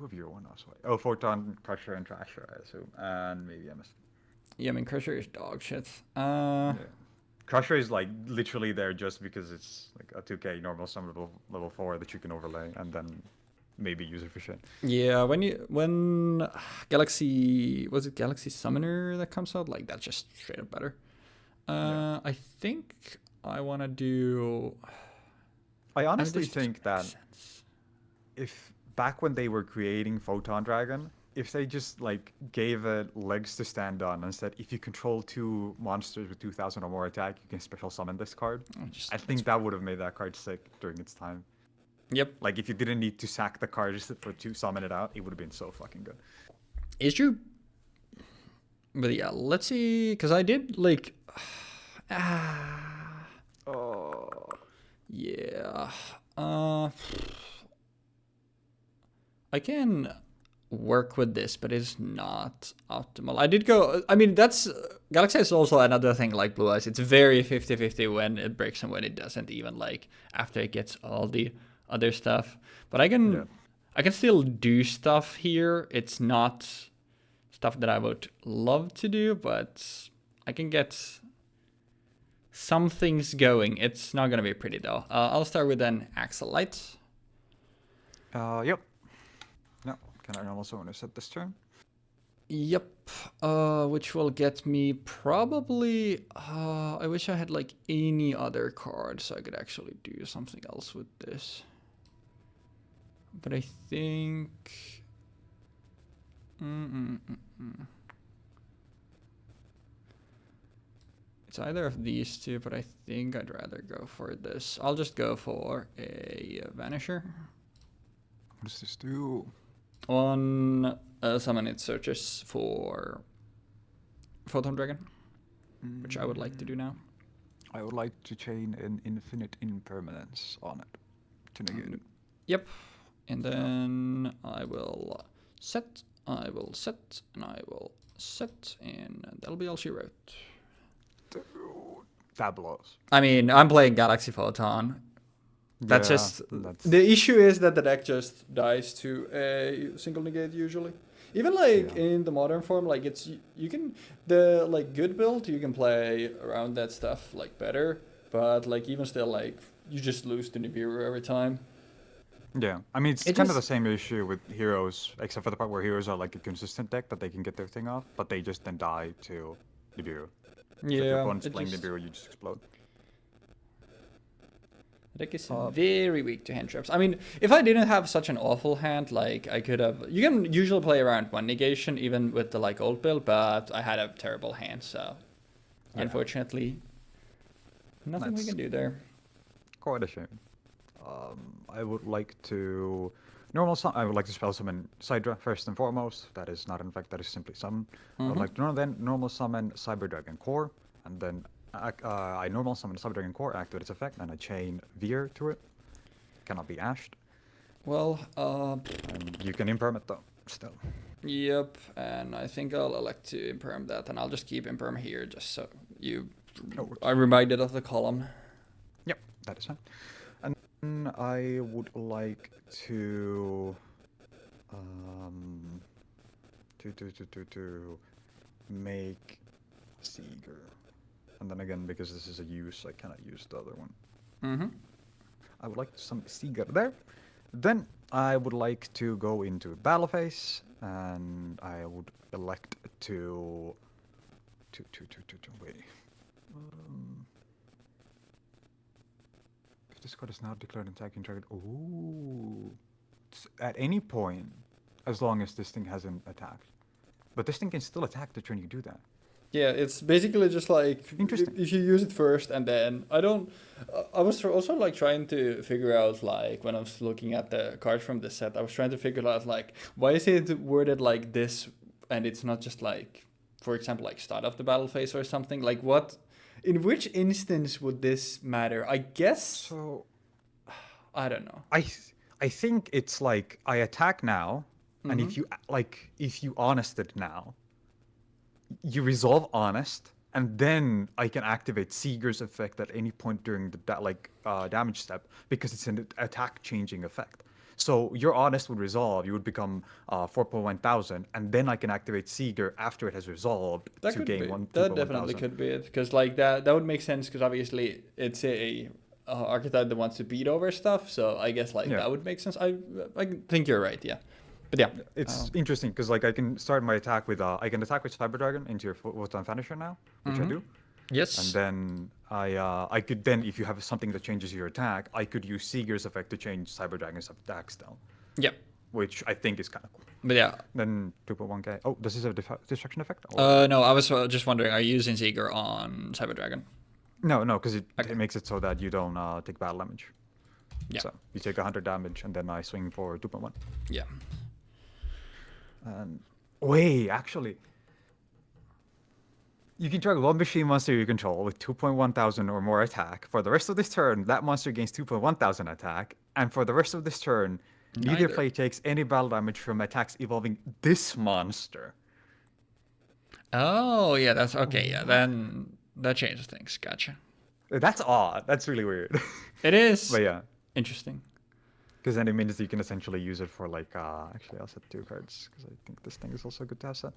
Speaker 3: of your one also. Oh, Photon, Crusher, and Trasher, I assume, and maybe MS.
Speaker 1: yeah, I mean Crusher is dog shit.
Speaker 3: Yeah. Crusher is like literally there just because it's like a 2k normal summon level 4 that you can overlay and then maybe use it for shit.
Speaker 1: Yeah, when Galaxy, was it Galaxy Summoner that comes out, like that's just straight up better.
Speaker 3: Yeah.
Speaker 1: I think I want to do.
Speaker 3: I
Speaker 1: I mean,
Speaker 3: honestly
Speaker 1: this doesn't
Speaker 3: think
Speaker 1: make
Speaker 3: that
Speaker 1: sense.
Speaker 3: if back when they were creating Photon Dragon, if they just like gave it legs to stand on and said if you control 2 monsters with 2000 or more attack, you can special summon this card. I think that would have made that card sick during its time.
Speaker 1: Yep,
Speaker 3: Like if you didn't need to sack the card just for to summon it out, it would have been so fucking good.
Speaker 1: it's true. But yeah, let's see, because I did like.
Speaker 3: Oh.
Speaker 1: Yeah. I can work with this, but it's not optimal. I did go. I mean, that's. Galaxy is also another thing like Blue Eyes. It's very 50-50 when it breaks and when it doesn't, even like after it gets all the other stuff. But I can.
Speaker 3: Yeah.
Speaker 1: I can still do stuff here. It's not stuff that I would love to do, but I can get some things going. It's not gonna be pretty though. I'll start with an Axelite.
Speaker 3: Yep. No, can I normal summon a set this turn?
Speaker 1: Yep. Which will get me probably. I wish I had like any other card so I could actually do something else with this. But I think. It's either of these two, but I think I'd rather go for this. I'll just go for a Vanisher.
Speaker 3: What does this do?
Speaker 1: On summon, it searches for Photon Dragon, which I would like to do now.
Speaker 3: I would like to chain an infinite impermanence on it to negate it.
Speaker 1: Yep. And then I will set, and I will set, and that'll be all she wrote.
Speaker 3: Dude, that blows.
Speaker 1: I mean, I'm playing Galaxy Photon. That's the issue is that the deck just dies to a single negate usually. Even like in the modern form, like it's you can the like good build you can play around that stuff like better, but like even still like you just lose to Nibiru every time.
Speaker 3: Yeah, I mean it's
Speaker 1: It
Speaker 3: kind of
Speaker 1: just-
Speaker 3: the same issue with heroes, except for the part where heroes are like a consistent deck that they can get their thing off, but they just then die to Nibiru. So if your opponent's playing Nibiru, you just explode.
Speaker 1: The deck is very weak to hand traps. I mean, if I didn't have such an awful hand, like I could have. You can usually play around one negation even with the like old build, but I had a terrible hand, so unfortunately, nothing we can do there.
Speaker 3: Quite a shame. I would like to I would like to spell summon Sidra first and foremost. That is not an effect. That is simply summon. I would like to then normal summon Cyber Dragon Core, and then I normal summon Cyber Dragon Core, activate its effect, and I chain Veer to it. Cannot be ashed.
Speaker 1: Well,
Speaker 3: And you can imperm it though. Still.
Speaker 1: yep, and I think I'll elect to imperm that, and I'll just keep imperm here just so you are reminded of the column.
Speaker 3: Yep, that is fine. And I would like to make Seeger. And then again, because this is a use, I cannot use the other one. I would like some Seeger there. Then I would like to go into battle phase, and I would elect to wait. If this card is now declared an attacking target, ooh, at any point, as long as this thing hasn't attacked. But this thing can still attack the turn you do that.
Speaker 1: Yeah, it's basically just like
Speaker 3: Interesting.
Speaker 1: if you use it first and then I don't. I was also like trying to figure out like when I was looking at the cards from the set, I was trying to figure out like why is it worded like this and it's not just like, for example, like start of the battle phase or something. Like what? In which instance would this matter? I guess.
Speaker 3: So
Speaker 1: I don't know.
Speaker 2: I think it's like I attack now, and
Speaker 1: Mm-hmm.
Speaker 2: if you honest it now, you resolve honest, and then I can activate Seeger's effect at any point during the damage step because it's an attack changing effect. So your honest would resolve, you would become 4.1,000, and then I can activate Seeger after it has resolved
Speaker 1: That
Speaker 2: to
Speaker 1: could
Speaker 2: gain
Speaker 1: be.
Speaker 2: one
Speaker 1: That
Speaker 2: 2.1
Speaker 1: definitely
Speaker 2: thousand.
Speaker 1: could be it. Because like that would make sense. Because obviously it's a archetype that wants to beat over stuff. So I guess like
Speaker 2: Yeah.
Speaker 1: that would make sense. I think you're right. Yeah. But yeah.
Speaker 2: It's interesting because like I can start my attack with I can attack with Cyber Dragon into your Photon Finisher now, which I
Speaker 1: Mm-hmm.
Speaker 2: do. And
Speaker 1: Yes.
Speaker 2: then I could then, if you have something that changes your attack, I could use Seeger's effect to change Cyber Dragon's attack style,
Speaker 1: Yeah.
Speaker 2: which I think is kind of cool.
Speaker 1: But yeah.
Speaker 2: Then 2.1k. Oh, does this have a destruction effect? Or...
Speaker 1: No, I was just wondering, are you using Seeger on Cyber Dragon?
Speaker 2: No, because
Speaker 1: Okay.
Speaker 2: it makes it so that you don't take battle damage.
Speaker 1: Yeah.
Speaker 2: So you take 100 damage, and then I swing for 2.1.
Speaker 1: Yeah.
Speaker 2: And wait, actually, you can target one machine monster you control with 2.1 thousand or more attack. For the rest of this turn, that monster gains 2.1 thousand attack, and for the rest of this turn, neither
Speaker 1: Neither.
Speaker 2: player takes any battle damage from attacks involving this monster.
Speaker 1: Oh, yeah, that's okay. Yeah, then that changes things. Gotcha.
Speaker 2: That's odd. That's really weird.
Speaker 1: It is
Speaker 2: But yeah,
Speaker 1: interesting.
Speaker 2: because then it means that you can essentially use it for like. Actually, I'll set 2 cards because I think this thing is also good to have set.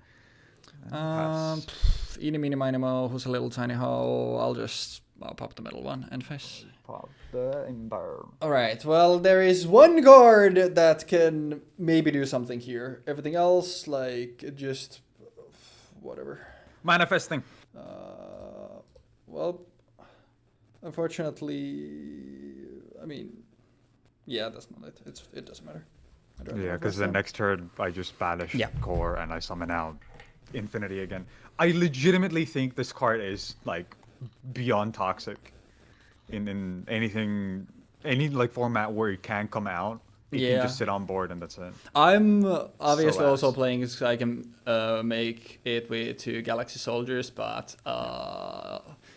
Speaker 1: Eeny, meeny, miny, mo, who's a little tiny hoe? I'll pop the middle one, end face.
Speaker 2: Pop the entire.
Speaker 1: Alright, well, there is one card that can maybe do something here. Everything else, like, it just... whatever.
Speaker 2: Manifesting.
Speaker 1: Well, unfortunately... I mean... yeah, that's not it. It doesn't matter.
Speaker 2: Yeah, because the next turn I just banish core and I summon out Infinity again. I legitimately think this card is like beyond toxic in anything, any like format where it can come out. It can just sit on board and that's it.
Speaker 1: I'm obviously
Speaker 2: So
Speaker 1: also
Speaker 2: ass.
Speaker 1: playing so I can make it with 2 Galaxy Soldiers, but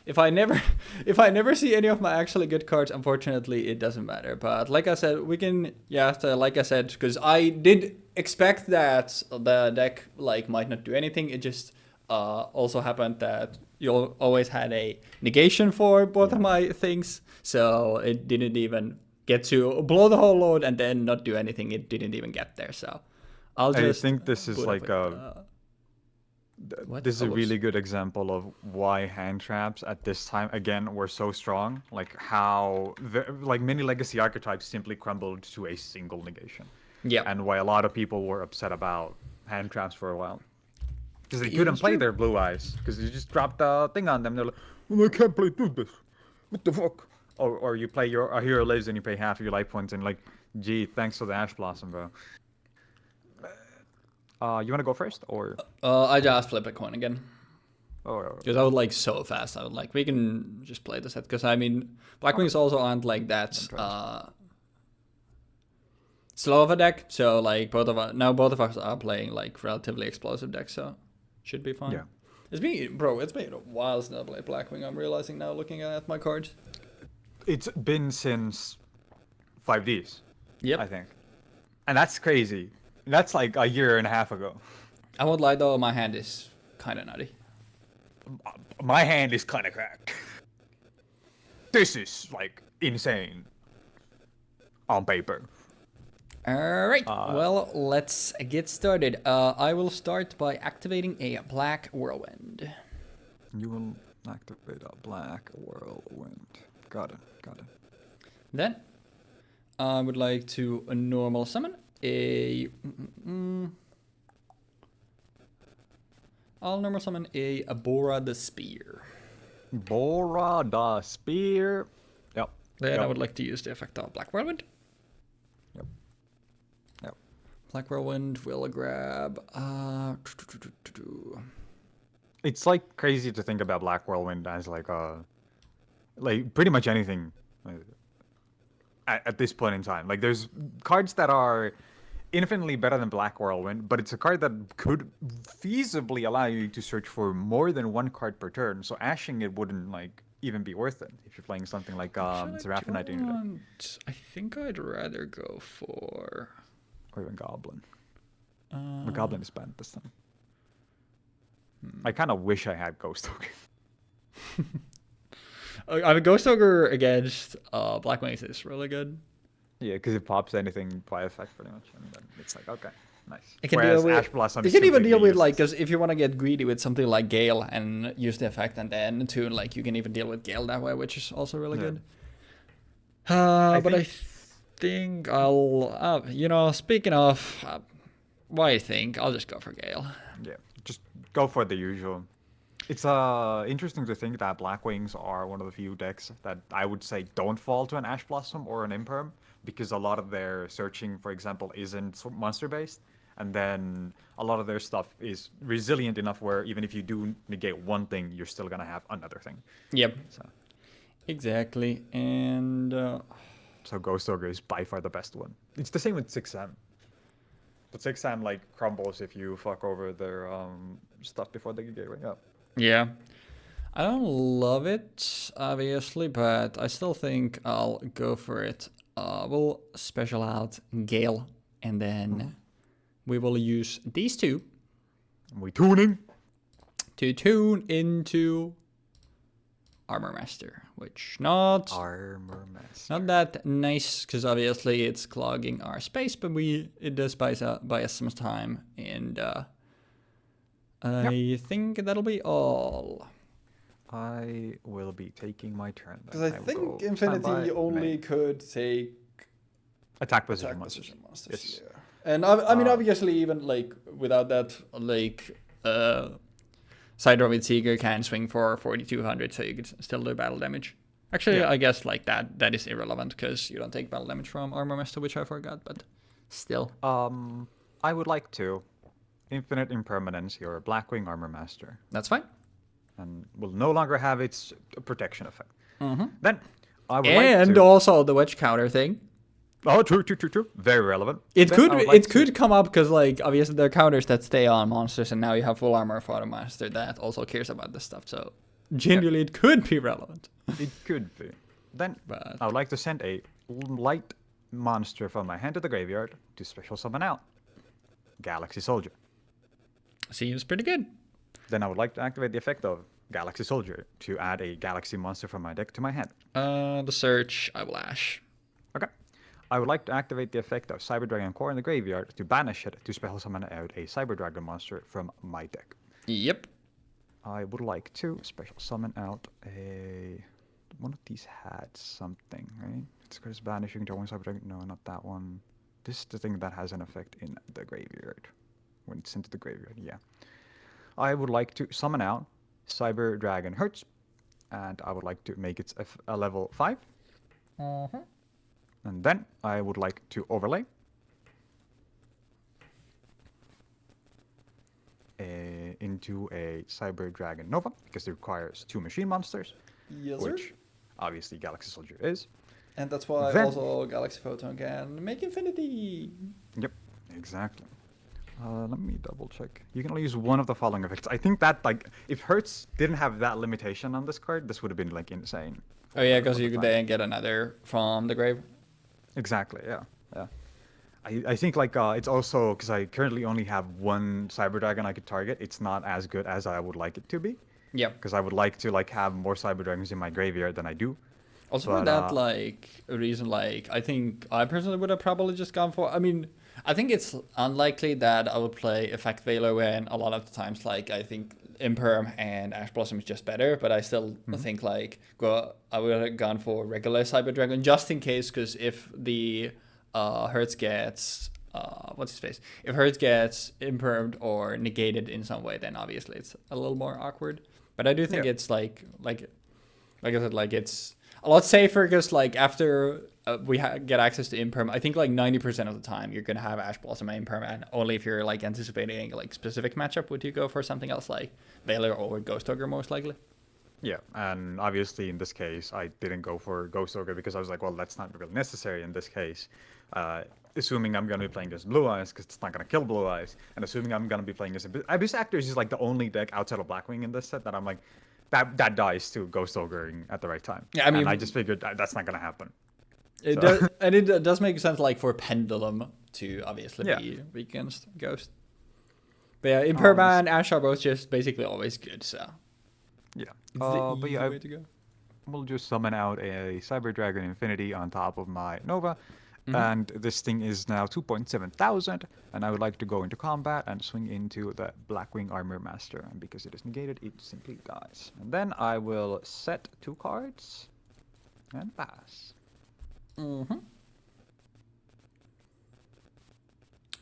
Speaker 1: if I never see any of my actually good cards, unfortunately it doesn't matter. But like I said, we can like I said, because I did expect that the deck like might not do anything. It just also happened that you always had a negation for both of my things, so it didn't even get to blow the whole load and then not do anything. It didn't even get there. So I'll just.
Speaker 2: I think this is
Speaker 1: put
Speaker 2: like
Speaker 1: up what?
Speaker 2: this is
Speaker 1: Oh,
Speaker 2: a
Speaker 1: whoops.
Speaker 2: really good example of why hand traps at this time again were so strong. Like how like many legacy archetypes simply crumbled to a single negation.
Speaker 1: Yeah.
Speaker 2: And why a lot of people were upset about hand traps for a while. Because they couldn't play their blue eyes. Because you just dropped the thing on them. They're like, well, I can't play through this. What the fuck? Or you play your hero lives and you pay half of your life points and like, gee, thanks for the Ash Blossom, bro. You want to go first? Or
Speaker 1: I just flip a coin again.
Speaker 2: or
Speaker 1: Because I would like so fast. I would like, we can just play the set. Because I mean, Blackwings also aren't like that slow of a deck. So like both of us are playing like relatively explosive decks. So should be fine.
Speaker 2: Yeah.
Speaker 1: It's been a while since I played Blackwing. I'm realizing now looking at my cards.
Speaker 2: It's been since 5Ds.
Speaker 1: Yep.
Speaker 2: I think. And that's crazy. That's like a year and a half ago.
Speaker 1: I won't lie though, my hand is kind of nutty.
Speaker 2: My hand is kind of cracked. This is like insane on paper.
Speaker 1: Alright, well, let's get started. I will start by activating a Black Whirlwind.
Speaker 2: You will activate a Black Whirlwind. Got it.
Speaker 1: Then, I would like to normal summon a... I'll normal summon a Abora the Spear.
Speaker 2: Bora the Spear. Yep.
Speaker 1: Then I would like to use the effect of Black Whirlwind.
Speaker 2: Yep.
Speaker 1: Black Whirlwind will grab...
Speaker 2: It's like crazy to think about Black Whirlwind as like pretty much anything at this point in time. Like there's cards that are infinitely better than Black Whirlwind, but it's a card that could feasibly allow you to search for more than one card per turn. So ashing it wouldn't like
Speaker 3: even be worth it if you're playing something like
Speaker 1: Actually,
Speaker 3: Seraphonite in your deck,
Speaker 1: I think I'd rather go for.
Speaker 3: or even Goblin.
Speaker 1: Uh,
Speaker 3: The Goblin is banned this time. I kind of wish I had Ghost Ogre.
Speaker 1: I mean, Ghost Ogre against Blackwing is really good.
Speaker 3: Yeah, because it pops anything by effect pretty much, and then it's like, okay, nice.
Speaker 1: It can
Speaker 3: Whereas
Speaker 1: deal with,
Speaker 3: Ash Blossom
Speaker 1: you
Speaker 3: is
Speaker 1: can even
Speaker 3: simply
Speaker 1: deal with
Speaker 3: useless.
Speaker 1: like, because if you want to get greedy with something like Gale and use the effect and then tune, like you can even deal with Gale that way, which is also really
Speaker 3: Yeah.
Speaker 1: good.
Speaker 3: I
Speaker 1: But I
Speaker 3: think-
Speaker 1: think I'll, speaking of what I think, I'll just go for Gale.
Speaker 3: Yeah, just go for the usual. It's interesting to think that Blackwings are one of the few decks that I would say don't fall to an Ash Blossom or an Imperm, because a lot of their searching, for example, isn't monster based, and then a lot of their stuff is resilient enough where even if you do negate one thing, you're still gonna have another thing.
Speaker 1: Yep,
Speaker 3: So,
Speaker 1: exactly. And
Speaker 3: so Ghost Ogre is by far the best one. It's the same with 6M. But 6M like crumbles if you fuck over their stuff before they get gateway up.
Speaker 1: yeah, I don't love it, obviously, but I still think I'll go for it. We'll special out Gale, and then we will use these two
Speaker 3: And we tuning.
Speaker 1: to tune into Armor Master, which not
Speaker 3: Armor Master.
Speaker 1: not that nice, because obviously it's clogging our space, but it does buy us some time, and I think that'll be all.
Speaker 3: I will be taking my turn.
Speaker 1: Because I think Infinity only could take
Speaker 3: attack position
Speaker 1: attack
Speaker 3: monsters.
Speaker 1: position monsters.
Speaker 3: Yes.
Speaker 1: Yeah. And I mean, obviously, even like without that, like Sidroid Seeker can swing for 4200, so you could still do battle damage. Actually,
Speaker 3: Yeah.
Speaker 1: I guess like that is irrelevant because you don't take battle damage from Armor Master, which I forgot, but still.
Speaker 3: I would like to infinite impermanence your Blackwing Armor Master,
Speaker 1: That's fine.
Speaker 3: and will no longer have its protection effect.
Speaker 1: Mm-hmm.
Speaker 3: Then I would
Speaker 1: And
Speaker 3: like to.
Speaker 1: also the wedge counter thing.
Speaker 3: Oh, true. Very relevant.
Speaker 1: It
Speaker 3: Then
Speaker 1: could
Speaker 3: I would like to-
Speaker 1: come up because like obviously there are counters that stay on monsters, and now you have full armor Photon Master that also cares about this stuff. So genuinely, it could be relevant.
Speaker 3: It could be. Then
Speaker 1: But
Speaker 3: I would like to send a light monster from my hand to the graveyard to special summon out Galaxy Soldier.
Speaker 1: seems pretty good.
Speaker 3: Then I would like to activate the effect of Galaxy Soldier to add a Galaxy monster from my deck to my hand.
Speaker 1: The search I will ash.
Speaker 3: Okay. I would like to activate the effect of Cyber Dragon Core in the graveyard to banish it to special summon out a Cyber Dragon monster from my deck.
Speaker 1: Yep.
Speaker 3: I would like to special summon out a... One of these had something, right? It's because banishing to one Cyber Dragon. No, not that one. This is the thing that has an effect in the graveyard. When it's into the graveyard, yeah. I would like to summon out Cyber Dragon Hertz. And I would like to make it a level 5.
Speaker 1: Mm-hmm.
Speaker 3: And then I would like to overlay into a Cyber Dragon Nova, because it requires 2 machine monsters,
Speaker 1: Yes,
Speaker 3: which obviously Galaxy Soldier is.
Speaker 1: And that's why
Speaker 3: Then-
Speaker 1: also Galaxy Photon can make Infinity.
Speaker 3: Yep, exactly. Let me double check. You can only use one of the following effects. I think that, like, if Hertz didn't have that limitation on this card, this would have been, like, insane.
Speaker 1: Oh yeah, because
Speaker 3: for
Speaker 1: you
Speaker 3: the
Speaker 1: could
Speaker 3: time.
Speaker 1: then get another from the grave.
Speaker 3: Exactly, yeah. I think, like, it's also, because I currently only have one Cyber Dragon I could target, it's not as good as I would like it to be.
Speaker 1: Yep.
Speaker 3: Because I would like to, like, have more Cyber Dragons in my graveyard than I do.
Speaker 1: Also
Speaker 3: But,
Speaker 1: for that, like, a reason, like, I think I personally would have probably just gone for, I mean, I think it's unlikely that I would play Effect Veiler when a lot of the times, like, I think Imperm and Ash Blossom is just better, but I still think, like, I would have gone for regular Cyber Dragon just in case, because if the Hertz gets, what's his face? If Hertz gets impermed or negated in some way, then obviously it's a little more awkward. But I do think
Speaker 3: Yeah.
Speaker 1: it's, like I said, like, it's a lot safer because, like, after we get access to Imperm, I think, like, 90% of the time you're going to have Ash Blossom and Imperm, and only if you're, like, anticipating, like, specific matchup would you go for something else like Veiler or Ghost Ogre most likely.
Speaker 3: Yeah, and obviously in this case, I didn't go for Ghost Ogre because I was like, well, that's not really necessary in this case. Assuming I'm going to be playing against Blue Eyes, because it's not going to kill Blue Eyes, and assuming I'm going to be playing against Abyss Actors is like the only deck outside of Blackwing in this set that I'm like, that dies to Ghost Ogreing at the right time.
Speaker 1: Yeah, I mean,
Speaker 3: and I just figured that's not gonna happen.
Speaker 1: It does, and it does make sense, like for Pendulum to obviously
Speaker 3: Yeah.
Speaker 1: be weak against Ghost. But yeah, Imperma and Ash are both just basically always good, so
Speaker 3: Yeah.
Speaker 1: it's the
Speaker 3: But
Speaker 1: easy
Speaker 3: yeah,
Speaker 1: way to go.
Speaker 3: we'll just summon out a Cyber Dragon Infinity on top of my Nova.
Speaker 1: Mhm.
Speaker 3: And this thing is now 2.7 thousand, and I would like to go into combat and swing into the Blackwing Armor Master, and because it is negated, it simply dies. And then I will set 2 cards and pass.
Speaker 1: Mm-hmm.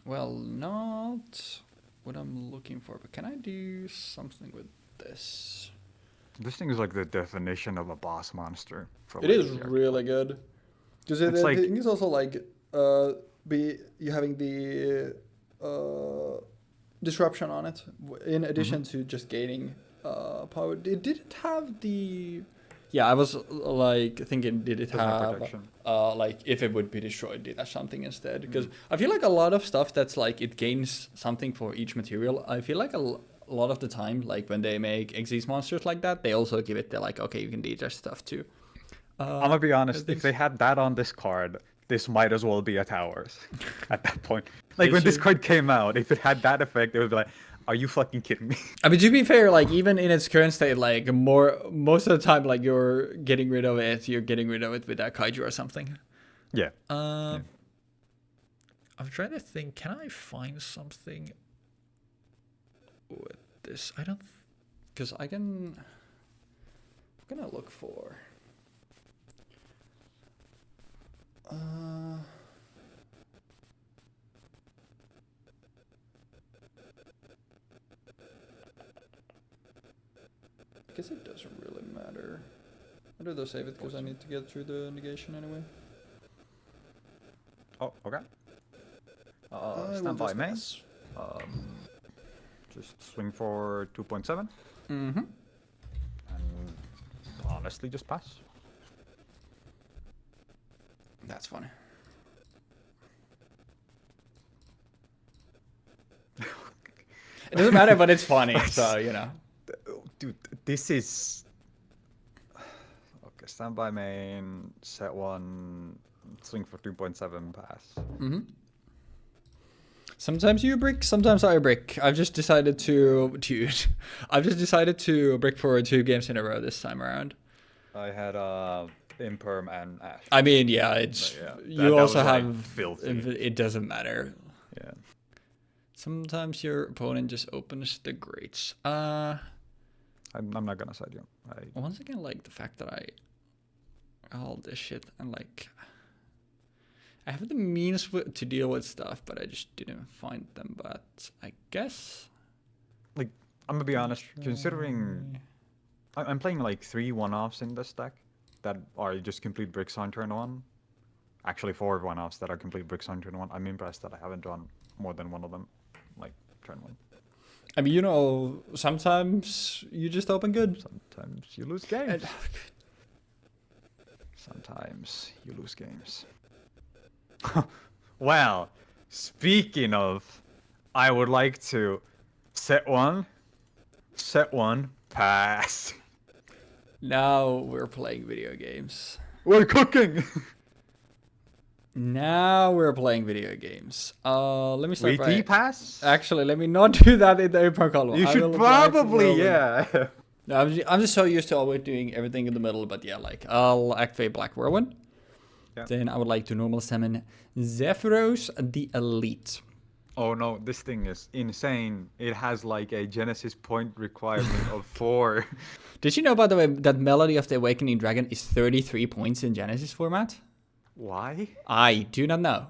Speaker 1: Well, not what I'm looking for, but can I do something with this?
Speaker 3: This thing is like the definition of a boss monster. For
Speaker 1: It is
Speaker 3: Legacy
Speaker 1: really good. Because
Speaker 3: It's
Speaker 1: the
Speaker 3: like-
Speaker 1: thing is also like you having the disruption on it in addition to just gaining power. It didn't have the. Yeah, I was like thinking, did it
Speaker 3: Doesn't have
Speaker 1: have
Speaker 3: protection.
Speaker 1: like if it would be destroyed, did that something instead? Because I feel like a lot of stuff that's like it gains something for each material. I feel like a lot of the time, like when they make Xyz monsters like that, they also give it the like, okay, you can do that stuff too.
Speaker 3: I'm gonna be honest.
Speaker 1: things-
Speaker 3: If they had that on this card, this might as well be a towers at that point. Like when this
Speaker 1: should-
Speaker 3: card came out, if it had that effect, it would be like, "Are you fucking kidding me?"
Speaker 1: I mean, to be fair, like even in its current state, like most of the time, like you're getting rid of it with that kaiju or something.
Speaker 3: Yeah.
Speaker 1: I'm trying to think. Can I find something with this? I don't, because I can. I'm gonna look for. I guess it doesn't really matter. I'd rather save it because I need to get through the negation anyway.
Speaker 3: Oh, okay.
Speaker 1: I will
Speaker 3: Stand by
Speaker 1: just
Speaker 3: main.
Speaker 1: pass.
Speaker 3: Just swing for 2.7,
Speaker 1: Mm-hmm.
Speaker 3: and honestly, just pass.
Speaker 1: That's funny. It doesn't matter, but it's funny, so you know.
Speaker 3: Dude, this is okay. Stand by main, set 1, swing for 2.7, pass.
Speaker 1: Mm-hmm. Sometimes you brick, sometimes I brick. I've just decided to, dude. I've just decided to brick for 2 games in a row this time around.
Speaker 3: I had Imperm and Ash.
Speaker 1: I mean, yeah, it's
Speaker 3: But yeah,
Speaker 1: you
Speaker 3: that
Speaker 1: also
Speaker 3: was, like,
Speaker 1: have
Speaker 3: filthy.
Speaker 1: It doesn't matter.
Speaker 3: Yeah.
Speaker 1: Sometimes your opponent just opens the grates.
Speaker 3: I'm not gonna side you.
Speaker 1: Once again, like the fact that all this shit and like I have the means to deal with stuff, but I just didn't find them. But I guess
Speaker 3: I'm gonna be honest. Considering I'm playing like 3 one-offs in this deck that are just complete bricks on turn 1. Actually, 4 one-offs that are complete bricks on turn 1. I'm impressed that I haven't drawn more than one of them, like turn 1.
Speaker 1: I mean, you know, sometimes you just open good.
Speaker 3: Sometimes you lose games. Sometimes you lose games. Well, speaking of, I would like to set 1, pass.
Speaker 1: Now we're playing video games.
Speaker 3: We're cooking.
Speaker 1: Now we're playing video games. Let me start
Speaker 3: We
Speaker 1: by...
Speaker 3: pass.
Speaker 1: Actually, let me not do that in the upper column.
Speaker 3: You
Speaker 1: I
Speaker 3: should
Speaker 1: will apply for
Speaker 3: probably,
Speaker 1: Whirlwind.
Speaker 3: yeah.
Speaker 1: No, I'm just so used to always doing everything in the middle, but yeah, like I'll activate Black Whirlwind.
Speaker 3: Yeah.
Speaker 1: Then I would like to normal summon Zephyros the Elite.
Speaker 3: Oh no, this thing is insane. It has like a Genesis point requirement of 4.
Speaker 1: Did you know, by the way, that Melody of the Awakening Dragon is 33 points in Genesis format?
Speaker 3: Why?
Speaker 1: I do not know.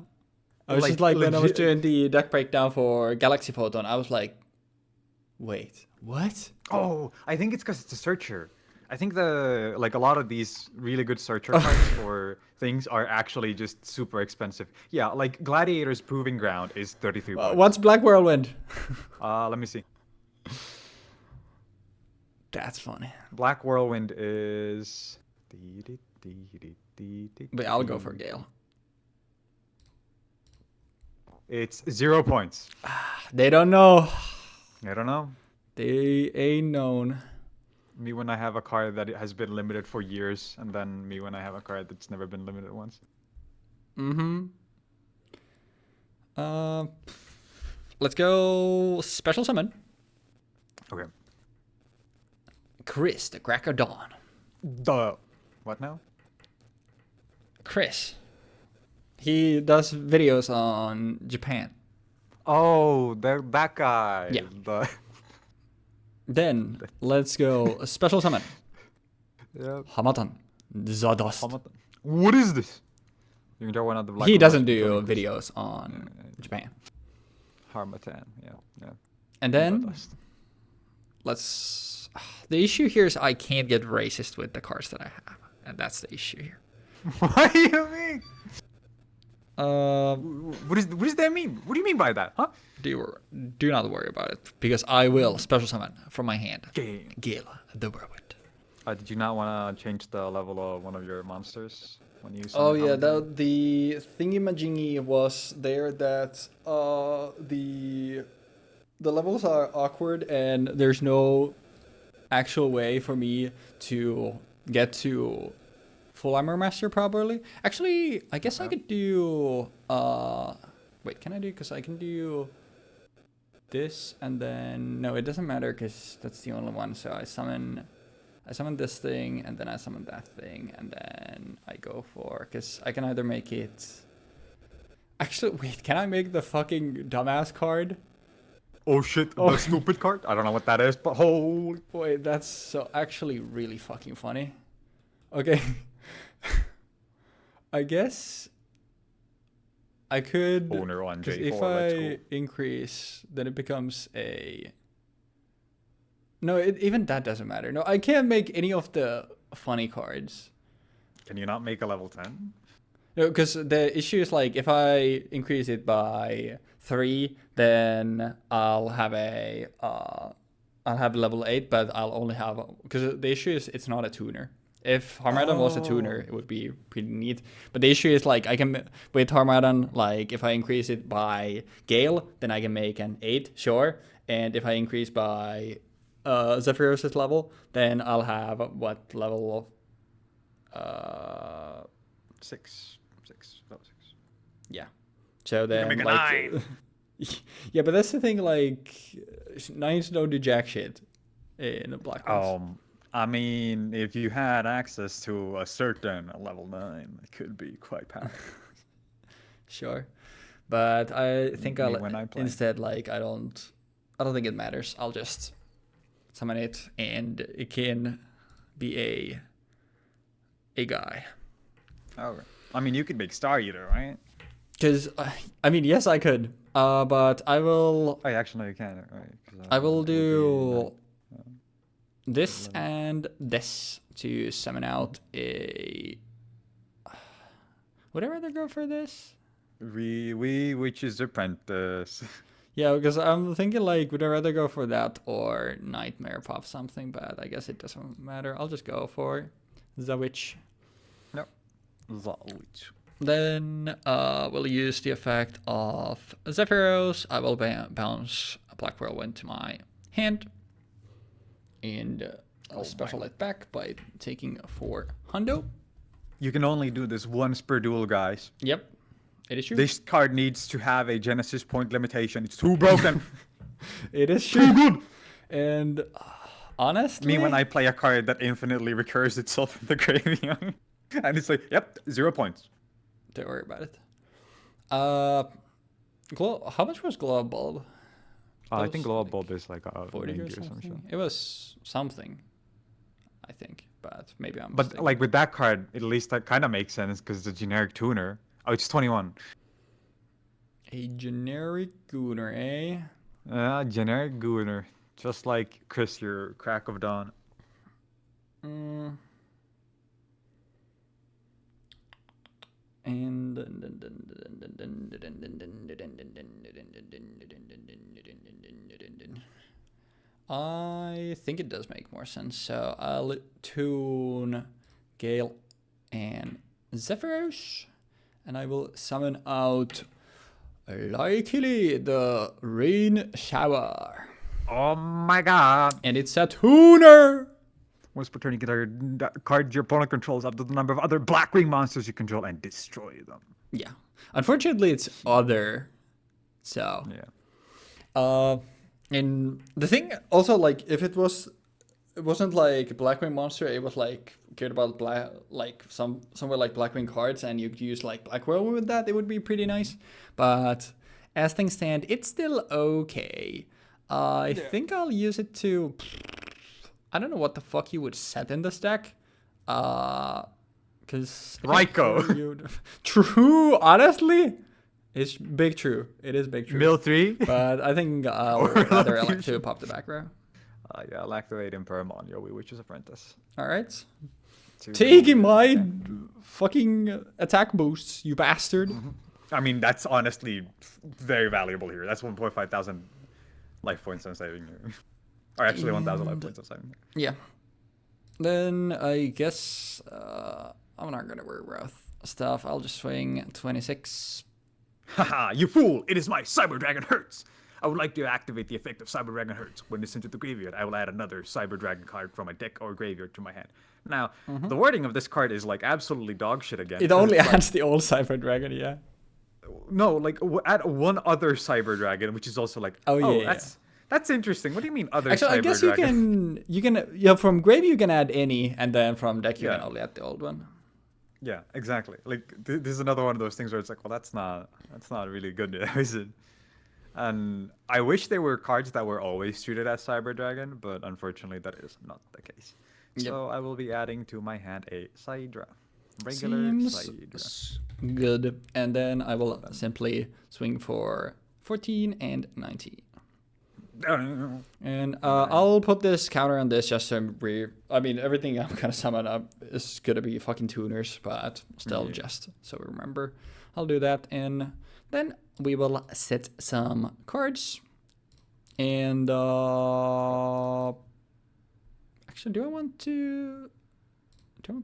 Speaker 1: I was
Speaker 3: Like,
Speaker 1: just like, when I was
Speaker 3: legit-
Speaker 1: doing the deck breakdown for Galaxy Photon, I was like, wait, what?
Speaker 3: Oh, I think it's because it's a searcher. I think a lot of these really good searcher cards for things are actually just super expensive. Yeah, like Gladiator's Proving Ground is 33 bucks.
Speaker 1: What's Black Whirlwind?
Speaker 3: Let me see.
Speaker 1: That's funny.
Speaker 3: Black Whirlwind is.
Speaker 1: But I'll go for Gale.
Speaker 3: It's 0 points.
Speaker 1: They don't know.
Speaker 3: I don't know.
Speaker 1: They ain't known.
Speaker 3: Me when I have a card that it has been limited for years, and then me when I have a card that's never been limited once.
Speaker 1: Mm-hmm. Let's go special summon.
Speaker 3: Okay.
Speaker 1: Chris, the Crack of Dawn.
Speaker 3: What now?
Speaker 1: Chris. He does videos on Japan.
Speaker 3: Oh, that guy.
Speaker 1: Yeah. Then let's go special summon.
Speaker 3: Yeah.
Speaker 1: Hamatan, Zadust.
Speaker 3: What is this? You can draw one of the black.
Speaker 1: He doesn't do videos on Japan.
Speaker 3: Harmatan. Yeah.
Speaker 1: And then
Speaker 3: Zadust.
Speaker 1: let's. The issue here is I can't get racist with the cards that I have, and that's the issue here.
Speaker 3: What do you mean?
Speaker 1: What
Speaker 3: does that mean? What do you mean by that? Huh?
Speaker 1: Do not worry about it, because I will special summon from my hand. Gale the Whirlwind.
Speaker 3: Did you not want to change the level of one of your monsters when you?
Speaker 1: Oh yeah, the thingy-majingy was there that the levels are awkward and there's no actual way for me to get to full armor master properly. Actually, I guess I could do wait, can I do, because I can do this and then no, it doesn't matter because that's the only one. So I summon this thing and then I summon that thing and then I go for, because I can either make it, actually wait, can I make the fucking dumbass card?
Speaker 3: Oh shit, the stupid card? I don't know what that is, but holy...
Speaker 1: Wait, that's so actually really fucking funny. Okay. I guess I could...
Speaker 3: Owner on J4,
Speaker 1: if I increase, then it becomes a... No, even that doesn't matter. No, I can't make any of the funny cards.
Speaker 3: Can you not make a level 10?
Speaker 1: No, because the issue is like if I increase it by 3, then I'll have level 8, but I'll only have, because the issue is it's not a tuner. If Harmadan was a tuner, it would be pretty neat. But the issue is like I can with Harmadan, like if I increase it by Gale, then I can make an 8, sure. And if I increase by Zephyros' level, then I'll have what level of
Speaker 3: 6. Level 6.
Speaker 1: Yeah. So then
Speaker 3: you can make a
Speaker 1: like
Speaker 3: 9.
Speaker 2: Yeah, but that's the thing, like, 9s don't do jack shit in a black ones.
Speaker 3: I mean, if you had access to a certain level 9, it could be quite powerful.
Speaker 1: Sure. But I think I'll
Speaker 3: I
Speaker 1: instead, like, I don't think it matters. I'll just summon it and it can be a guy.
Speaker 3: Oh, I mean, you could make Star Eater, right?
Speaker 1: Because, I mean, yes, I could. But I will...
Speaker 3: Oh, actually, no, you can, right?
Speaker 1: I will do this and this to summon out a... Would I rather go for this?
Speaker 3: Witch's Apprentice.
Speaker 1: Yeah, because I'm thinking, like, would I rather go for that or Nightmare Pop something, but I guess it doesn't matter. I'll just go for the Witch.
Speaker 3: No. The Witch.
Speaker 1: Then we'll use the effect of Zephyros. I will bounce a Black Whirlwind to my hand. And I'll special it back by taking 4 hundo.
Speaker 3: You can only do this once per duel, guys.
Speaker 1: Yep, it is true.
Speaker 3: This card needs to have a Genesis point limitation. It's too broken.
Speaker 1: It is true.
Speaker 3: Too good.
Speaker 1: And honestly...
Speaker 3: Me when I play a card that infinitely recurs itself in the graveyard. And it's like, yep, 0 points.
Speaker 1: Don't worry about it. How much was Glow Bulb?
Speaker 3: I think Glow Bulb is like
Speaker 1: 40 or something. It was something, I think, but maybe I'm
Speaker 3: But
Speaker 1: mistaken.
Speaker 3: like with that card, at least that kind of makes sense because it's a generic tuner. Oh, it's 21.
Speaker 1: A generic Gooner, eh?
Speaker 3: Generic Gooner. Just like Chris, your Crack of Dawn.
Speaker 1: And I think it does make more sense. So I'll tune Gale and Zephyros, and I will summon out likely the Rain Shower.
Speaker 3: Oh my god.
Speaker 1: And it's a tuner.
Speaker 2: Once per turn, you can card your opponent controls up to the number of other Blackwing monsters you control and destroy them.
Speaker 1: Yeah. Unfortunately, it's other. So.
Speaker 2: Yeah.
Speaker 1: And the thing also, like, if it wasn't like Blackwing monster, it was like cared about somewhere like Blackwing cards, and you could use like Blackwell with that. It would be pretty nice. But as things stand, it's still okay. I think I'll use it to. I don't know what the fuck you would set in this deck. Because
Speaker 3: Raikou.
Speaker 1: True, honestly. It's big true. It is big true.
Speaker 3: Mill 3?
Speaker 1: But I think I'll rather elect to pop the back row.
Speaker 3: Yeah, I'll activate Imperma on your Witch's Apprentice.
Speaker 1: Alright. Taking my fucking attack boosts, you bastard.
Speaker 3: I mean, that's honestly very valuable here. That's 1,500 life points I'm saving here. Or actually 1,000 life points I'm saving here.
Speaker 1: Yeah. Then I guess I'm not gonna worry about stuff. I'll just swing 26.
Speaker 3: Haha, you fool! It is my Cyber Dragon Hertz! I would like to activate the effect of Cyber Dragon Hertz. When it's into the graveyard, I will add another Cyber Dragon card from my deck or graveyard to my hand. Now, the wording of this card is like absolutely dog shit again.
Speaker 1: It only adds the old Cyber Dragon, yeah.
Speaker 3: No, like add one other Cyber Dragon, which is also like, that's interesting. What do you mean other
Speaker 1: Actually,
Speaker 3: Cyber
Speaker 1: I guess
Speaker 3: Dragon?
Speaker 1: you can from grave you can add any, and then from deck you can only add the old one.
Speaker 3: Yeah, exactly. Like this is another one of those things where it's like, well, that's not really good, is it? And I wish there were cards that were always treated as Cyber Dragon, but unfortunately that is not the case. Yep. So I will be adding to my hand a Sidra. Regular Sidra.
Speaker 1: Good. And then I will simply swing for 14 and 19. And I'll put this counter on this just to I mean, everything I'm gonna summon up is gonna be fucking tuners, but still just so we remember. I'll do that, and then we will set some cards. And actually, do I want to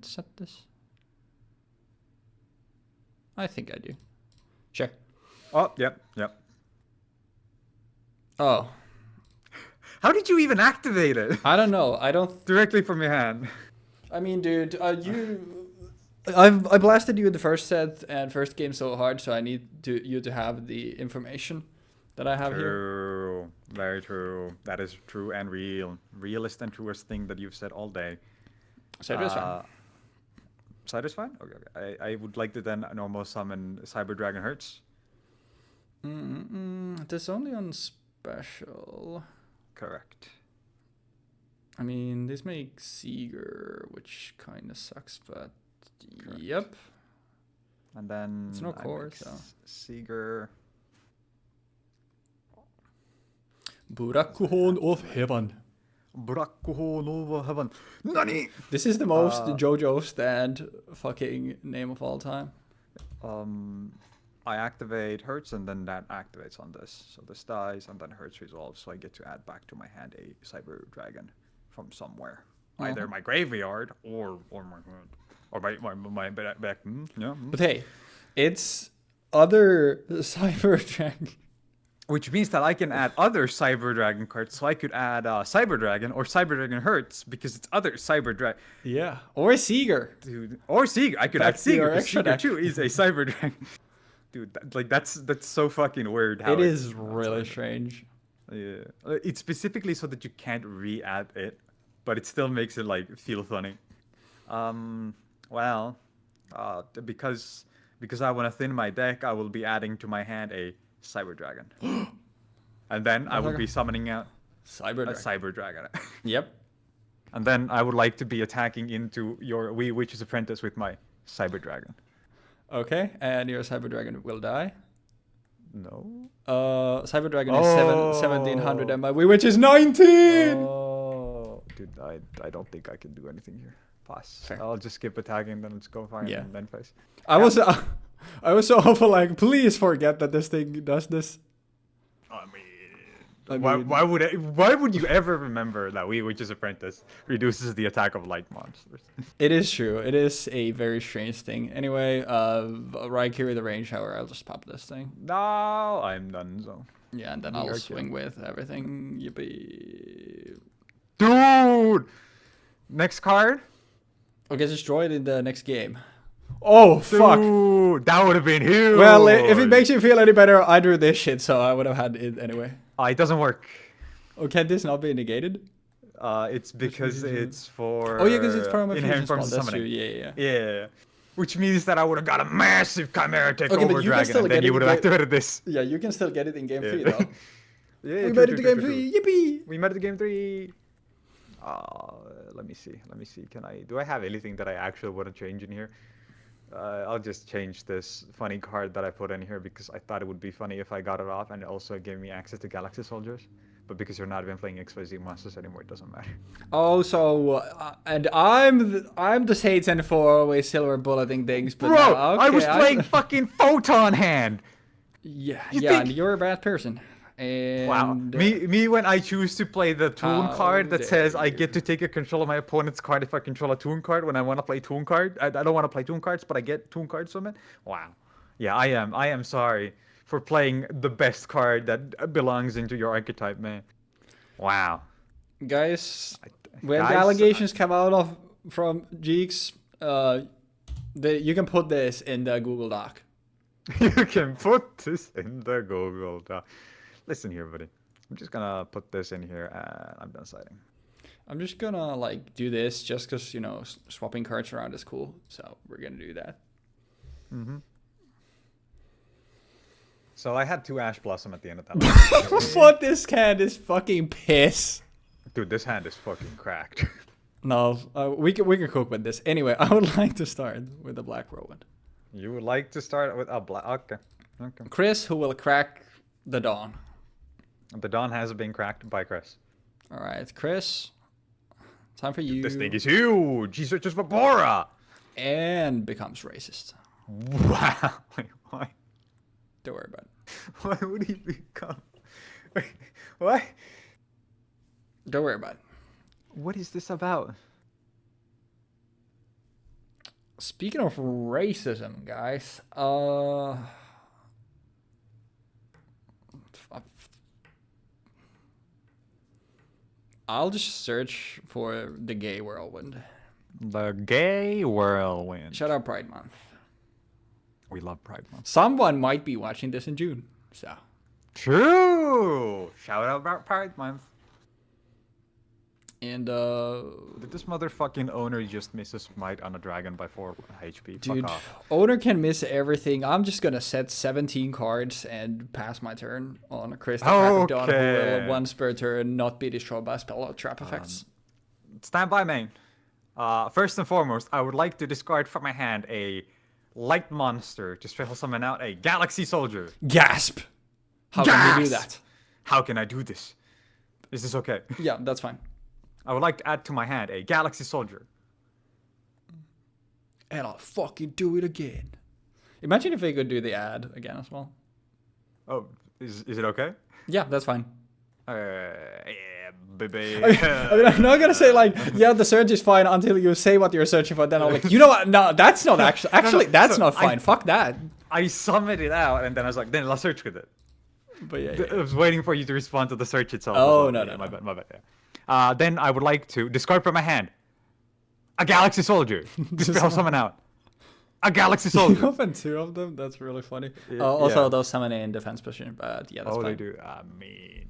Speaker 1: set this? I think I do. Sure.
Speaker 3: Oh, yep.
Speaker 1: Oh.
Speaker 3: How did you even activate it?
Speaker 1: I don't know. I don't
Speaker 3: directly from your hand.
Speaker 1: I mean, dude, I blasted you the first set and first game so hard, so I need you to have the information that I have
Speaker 3: here. Very true. That is true and real. Realest and truest thing that you've said all day.
Speaker 1: Cider's fine.
Speaker 3: Cider's fine? Okay. I would like to then normal summon Cyber Dragon Hertz.
Speaker 1: This only on special.
Speaker 3: Correct.
Speaker 1: I mean, this makes Seeger, which kind of sucks, but yep.
Speaker 3: And then
Speaker 1: it's no core, so
Speaker 3: Seeger.
Speaker 1: Burakuhon of Heaven.
Speaker 3: Burakuhon of Heaven. Nani?
Speaker 1: This is the most JoJo stand fucking name of all time.
Speaker 3: I activate Hertz, and then that activates on this. So this dies, and then Hertz resolves, so I get to add back to my hand a Cyber Dragon from somewhere. Either my graveyard or my back. Yeah.
Speaker 1: But hey, it's other Cyber Dragon.
Speaker 3: Which means that I can add other Cyber Dragon cards, so I could add Cyber Dragon or Cyber Dragon Hertz, because it's other Cyber Dragon.
Speaker 1: Yeah, or Seeger.
Speaker 3: Dude, or Seeger. I could add Seeger, because Seeger too is a Cyber Dragon. Dude, that's so fucking weird. How
Speaker 1: it is really strange.
Speaker 3: Yeah, it's specifically so that you can't re-add it, but it still makes it like feel funny. Because I want to thin my deck, I will be adding to my hand a Cyber Dragon, and then I will be summoning out Cyber Dragon.
Speaker 1: Yep.
Speaker 3: And then I would like to be attacking into your Witch's Apprentice with my Cyber Dragon.
Speaker 1: Okay, and your Cyber Dragon will die.
Speaker 3: No.
Speaker 1: Cyber Dragon is 1700 and my Witch is 19!
Speaker 3: Oh, dude, I don't think I can do anything here. Pass. Fair. I'll just skip attacking, then let's go fire and then face.
Speaker 1: I was so awful, like, please forget that this thing does this.
Speaker 3: I mean, why would you ever remember that Witch's Apprentice reduces the attack of light monsters?
Speaker 1: It is true. It is a very strange thing. Anyway, Raikou the range hour, I'll just pop this thing.
Speaker 3: No, I'm done, so.
Speaker 1: Yeah, and then I'll swing with everything. Yippee.
Speaker 3: Dude! Next card.
Speaker 1: Or get destroyed in the next game. Oh, fuck.
Speaker 3: Dude, that would have been huge.
Speaker 1: Well, if it makes you feel any better, I drew this shit, so I would have had it anyway.
Speaker 3: It doesn't work.
Speaker 1: Oh, can this not be negated?
Speaker 3: It's because it's for...
Speaker 1: Oh, yeah, because it's from a
Speaker 3: inherent
Speaker 1: fusion
Speaker 3: forms
Speaker 1: spell.
Speaker 3: of
Speaker 1: That's true.
Speaker 3: summoning.
Speaker 1: Yeah.
Speaker 3: Yeah. Which means that I would have got a massive Chimera Tech
Speaker 1: Okay, but
Speaker 3: over
Speaker 1: you can
Speaker 3: Dragon,
Speaker 1: still
Speaker 3: and then
Speaker 1: get
Speaker 3: you
Speaker 1: it
Speaker 3: would have
Speaker 1: in
Speaker 3: activated this.
Speaker 1: Yeah, you can still get it in game 3,
Speaker 3: Yeah.
Speaker 1: though.
Speaker 3: Yeah,
Speaker 1: We made it to game 3. Yippee!
Speaker 3: We made it to game 3. Let me see. Do I have anything that I actually want to change in here? I'll just change this funny card that I put in here because I thought it would be funny if I got it off, and it also gave me access to Galaxy Soldiers. But because you're not even playing XYZ monsters anymore, it doesn't matter.
Speaker 1: Oh, so and I'm the Satan for always silver bulleting things, but
Speaker 3: Bro,
Speaker 1: now, okay,
Speaker 3: I was playing fucking Photon Hand.
Speaker 1: Yeah,
Speaker 3: You
Speaker 1: yeah,
Speaker 3: think-
Speaker 1: and you're a bad person. And
Speaker 3: Wow. Me when I choose to play the Toon
Speaker 1: How
Speaker 3: card that says I
Speaker 1: dare
Speaker 3: get to take a control of my opponent's card if I control a Toon card when I want to play Toon card. I don't want to play Toon cards, but I get Toon cards from it. Wow. Yeah, I am sorry for playing the best card that belongs into your archetype, man. Wow.
Speaker 1: guys, when the
Speaker 3: Guys,
Speaker 1: allegations come out of from Jeexx, you can put this in the Google Doc.
Speaker 3: You can put this in the Google Doc. Listen here, buddy. I'm just gonna put this in here and I'm done citing.
Speaker 1: I'm just gonna like do this just because swapping cards around is cool, so we're gonna do that.
Speaker 3: Mm-hmm. So I had 2 Ash Blossom at the end of that.
Speaker 1: What, this hand is fucking piss.
Speaker 3: Dude, this hand is fucking cracked.
Speaker 1: No, we can cook with this. Anyway, I would like to start with the Black Whirlwind.
Speaker 3: You would like to start with a black... Okay.
Speaker 1: Chris, who will crack the Dawn.
Speaker 3: The Dawn has been cracked by Chris.
Speaker 1: All right, Chris. Time for you.
Speaker 3: This thing is huge. He searches for Bora.
Speaker 1: And becomes racist.
Speaker 3: Wow. Wait, why?
Speaker 1: Don't worry about it.
Speaker 3: Why would he become... Wait, what?
Speaker 1: Don't worry about it.
Speaker 3: What is this about?
Speaker 1: Speaking of racism, guys, I'll just search for the gay whirlwind.
Speaker 3: The Gay Whirlwind.
Speaker 1: Shout out Pride Month.
Speaker 3: We love Pride Month.
Speaker 1: Someone might be watching this in June, so.
Speaker 3: True. Shout out about Pride Month.
Speaker 1: And
Speaker 3: Did this motherfucking owner just miss a smite on a dragon by 4 HP?
Speaker 1: dude,
Speaker 3: Fuck off.
Speaker 1: owner can miss everything. I'm just gonna set 17 cards and pass my turn on Chris the Crack of Dawn, who
Speaker 3: Okay.
Speaker 1: will once per turn not be destroyed by spell or trap effects.
Speaker 3: Stand by, main. First and foremost, I would like to discard from my hand a light monster to special summon out a Galaxy Soldier.
Speaker 1: Gasp! How can you do
Speaker 3: Gasp!
Speaker 1: that?
Speaker 3: How can I do this? Is this okay?
Speaker 1: Yeah, that's fine.
Speaker 3: I would like to add to my hand a Galaxy Soldier.
Speaker 1: And I'll fucking do it again. Imagine if they could do the ad again as well.
Speaker 3: Oh, is it okay?
Speaker 1: Yeah, that's fine.
Speaker 3: Yeah, baby.
Speaker 1: I mean, I'm not gonna say like, yeah, the search is fine until you say what you're searching for. Then I'm like, you know what? No, that's not actually, that's
Speaker 3: so
Speaker 1: not fine. Fuck that.
Speaker 3: I summoned it out, and then I was like, then let's search with it.
Speaker 1: But yeah,
Speaker 3: I was waiting for you to respond to the search itself.
Speaker 1: Oh,
Speaker 3: as well.
Speaker 1: no,
Speaker 3: My
Speaker 1: no.
Speaker 3: bad, my bad. Yeah. Then I would like to discard from my hand a Galaxy Soldier. Dispel summon out. A Galaxy
Speaker 1: You
Speaker 3: Soldier.
Speaker 1: open 2 of them. That's really funny.
Speaker 3: Yeah,
Speaker 1: Also,
Speaker 3: yeah.
Speaker 1: those summon in defense position, but yeah, that's
Speaker 3: Oh,
Speaker 1: fine.
Speaker 3: they do. I mean,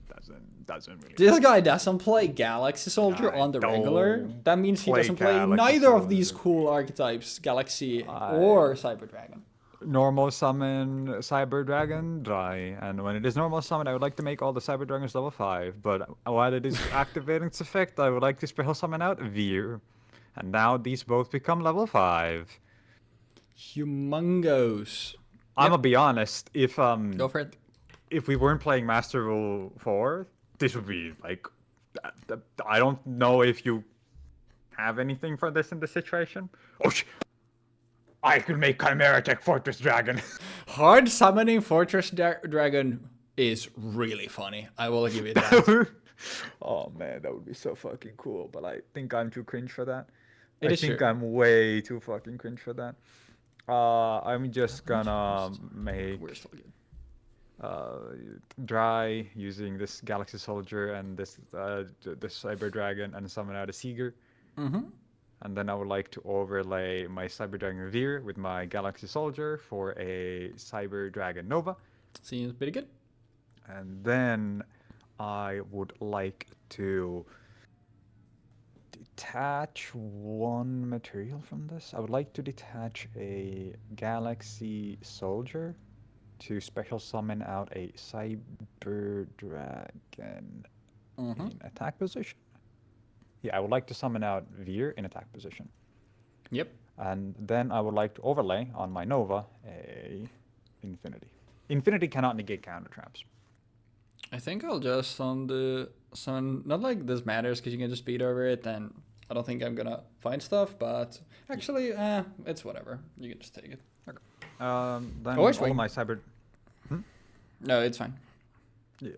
Speaker 3: doesn't really.
Speaker 1: This guy doesn't play Galaxy Soldier
Speaker 3: I
Speaker 1: on the regular.
Speaker 3: don't
Speaker 1: That means he
Speaker 3: play
Speaker 1: doesn't play
Speaker 3: Galaxy
Speaker 1: neither of these
Speaker 3: Soldier.
Speaker 1: cool archetypes, Galaxy or Cyber Dragon.
Speaker 3: Normal summon Cyber Dragon, dry. And when it is normal summon, I would like to make all the Cyber Dragons level 5. But while it is activating its effect, I would like to special summon out Veer. And now these both become level 5.
Speaker 1: Humongous.
Speaker 3: I'm gonna be honest, if
Speaker 1: Go for it.
Speaker 3: if we weren't playing Master Rule 4, this would be like, I don't know if you have anything for this in this situation. Oh, I could make Chimera Tech Fortress Dragon.
Speaker 1: Hard summoning Fortress Dragon is really funny. I will give you that.
Speaker 3: Oh man, that would be so fucking cool. But I think I'm too cringe for that.
Speaker 1: It
Speaker 3: I
Speaker 1: is
Speaker 3: think
Speaker 1: true.
Speaker 3: I'm way too fucking cringe for that. I'm just gonna make
Speaker 1: We're still good.
Speaker 3: dry using this Galaxy Soldier and this Cyber Dragon and summon out a Seeger.
Speaker 1: Mm-hmm.
Speaker 3: And then I would like to overlay my Cyber Dragon Veer with my Galaxy Soldier for a Cyber Dragon Nova.
Speaker 1: Seems pretty good.
Speaker 3: And then I would like to detach one material from this. I would like to detach a Galaxy Soldier to special summon out a Cyber Dragon
Speaker 1: Mm-hmm.
Speaker 3: in attack position. Yeah, I would like to summon out Veer in attack position.
Speaker 1: Yep.
Speaker 3: And then I would like to overlay on my Nova a Infinity. Infinity cannot negate counter traps.
Speaker 1: I think I'll just on the sun. Not like this matters because you can just beat over it, and I don't think I'm gonna find stuff. But actually, it's whatever. You can just take it.
Speaker 3: Then
Speaker 1: Oh, it's
Speaker 3: all of
Speaker 1: fine.
Speaker 3: my Cyber...
Speaker 1: No, it's fine.
Speaker 3: Yeah,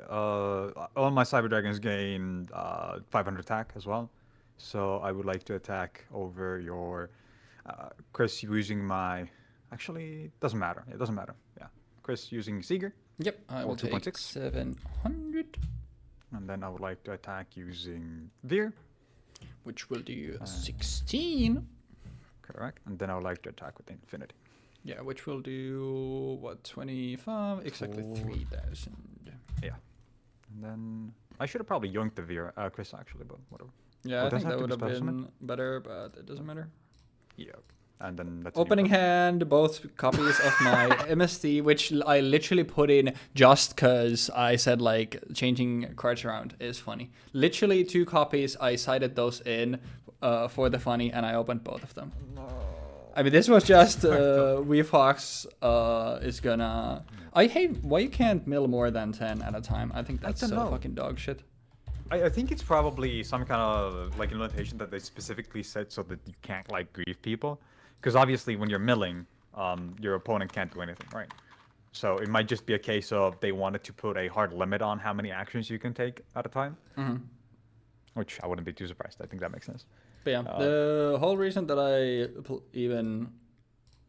Speaker 3: all my Cyber Dragons gain 500 attack as well. So I would like to attack over your Chris using my... Actually, doesn't matter. It doesn't matter. Yeah. Chris using Seeger.
Speaker 1: Yep, I will take
Speaker 3: 2.6.
Speaker 1: 700,
Speaker 3: And then I would like to attack using Veer.
Speaker 1: which will do 16.
Speaker 3: Correct. And then I would like to attack with Infinity.
Speaker 1: Yeah, which will do what 25? Exactly
Speaker 3: Four.
Speaker 1: 3,000.
Speaker 3: Yeah. And then I should have probably yoinked the Veer, Chris actually, but whatever.
Speaker 1: Yeah,
Speaker 3: Oh,
Speaker 1: I
Speaker 3: does
Speaker 1: think
Speaker 3: it have
Speaker 1: that
Speaker 3: to
Speaker 1: would
Speaker 3: be
Speaker 1: have
Speaker 3: special
Speaker 1: been better, but it doesn't matter.
Speaker 3: Yeah. And then that's
Speaker 1: Opening hand, both copies of my MST, which I literally put in just because I said like changing cards around is funny. Literally 2 copies, I cited those in for the funny, and I opened both of them. I mean, this was just Weebfox is gonna. I hate why you can't mill more than 10 at a time. I think that's
Speaker 3: don't
Speaker 1: so
Speaker 3: know.
Speaker 1: fucking dog shit.
Speaker 3: I think it's probably some kind of like limitation that they specifically set so that you can't like grieve people. Because obviously when you're milling, your opponent can't do anything, right? So it might just be a case of they wanted to put a hard limit on how many actions you can take at a time.
Speaker 1: Mm-hmm.
Speaker 3: Which I wouldn't be too surprised. I think that makes sense.
Speaker 1: But yeah, the whole reason that I even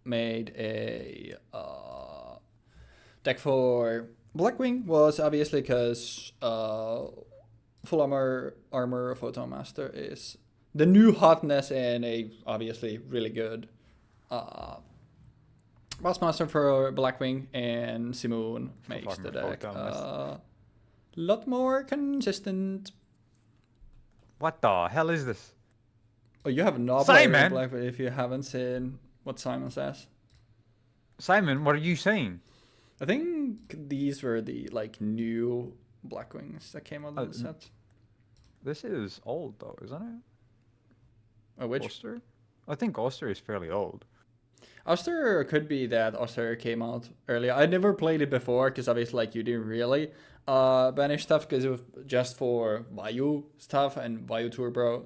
Speaker 1: made a deck for Blackwing was obviously because full armor Photon Master is the new hotness and a obviously really good boss master for Blackwing, and Simoon makes the
Speaker 3: armor
Speaker 1: deck
Speaker 3: Photon
Speaker 1: a lot more consistent.
Speaker 3: What the hell is this?
Speaker 1: Oh, you have not
Speaker 3: Simon!
Speaker 1: played Blackwing if you haven't seen what Simon says.
Speaker 3: Simon, what are you saying?
Speaker 1: I think these were the like new Blackwings that came out of the set.
Speaker 3: This is old though, isn't it?
Speaker 1: Oh, which?
Speaker 3: Oster? I think Oster is fairly old.
Speaker 1: Oster could be that Oster came out earlier. I never played it before because obviously like you didn't really banish stuff because it was just for Vayu stuff and Vayu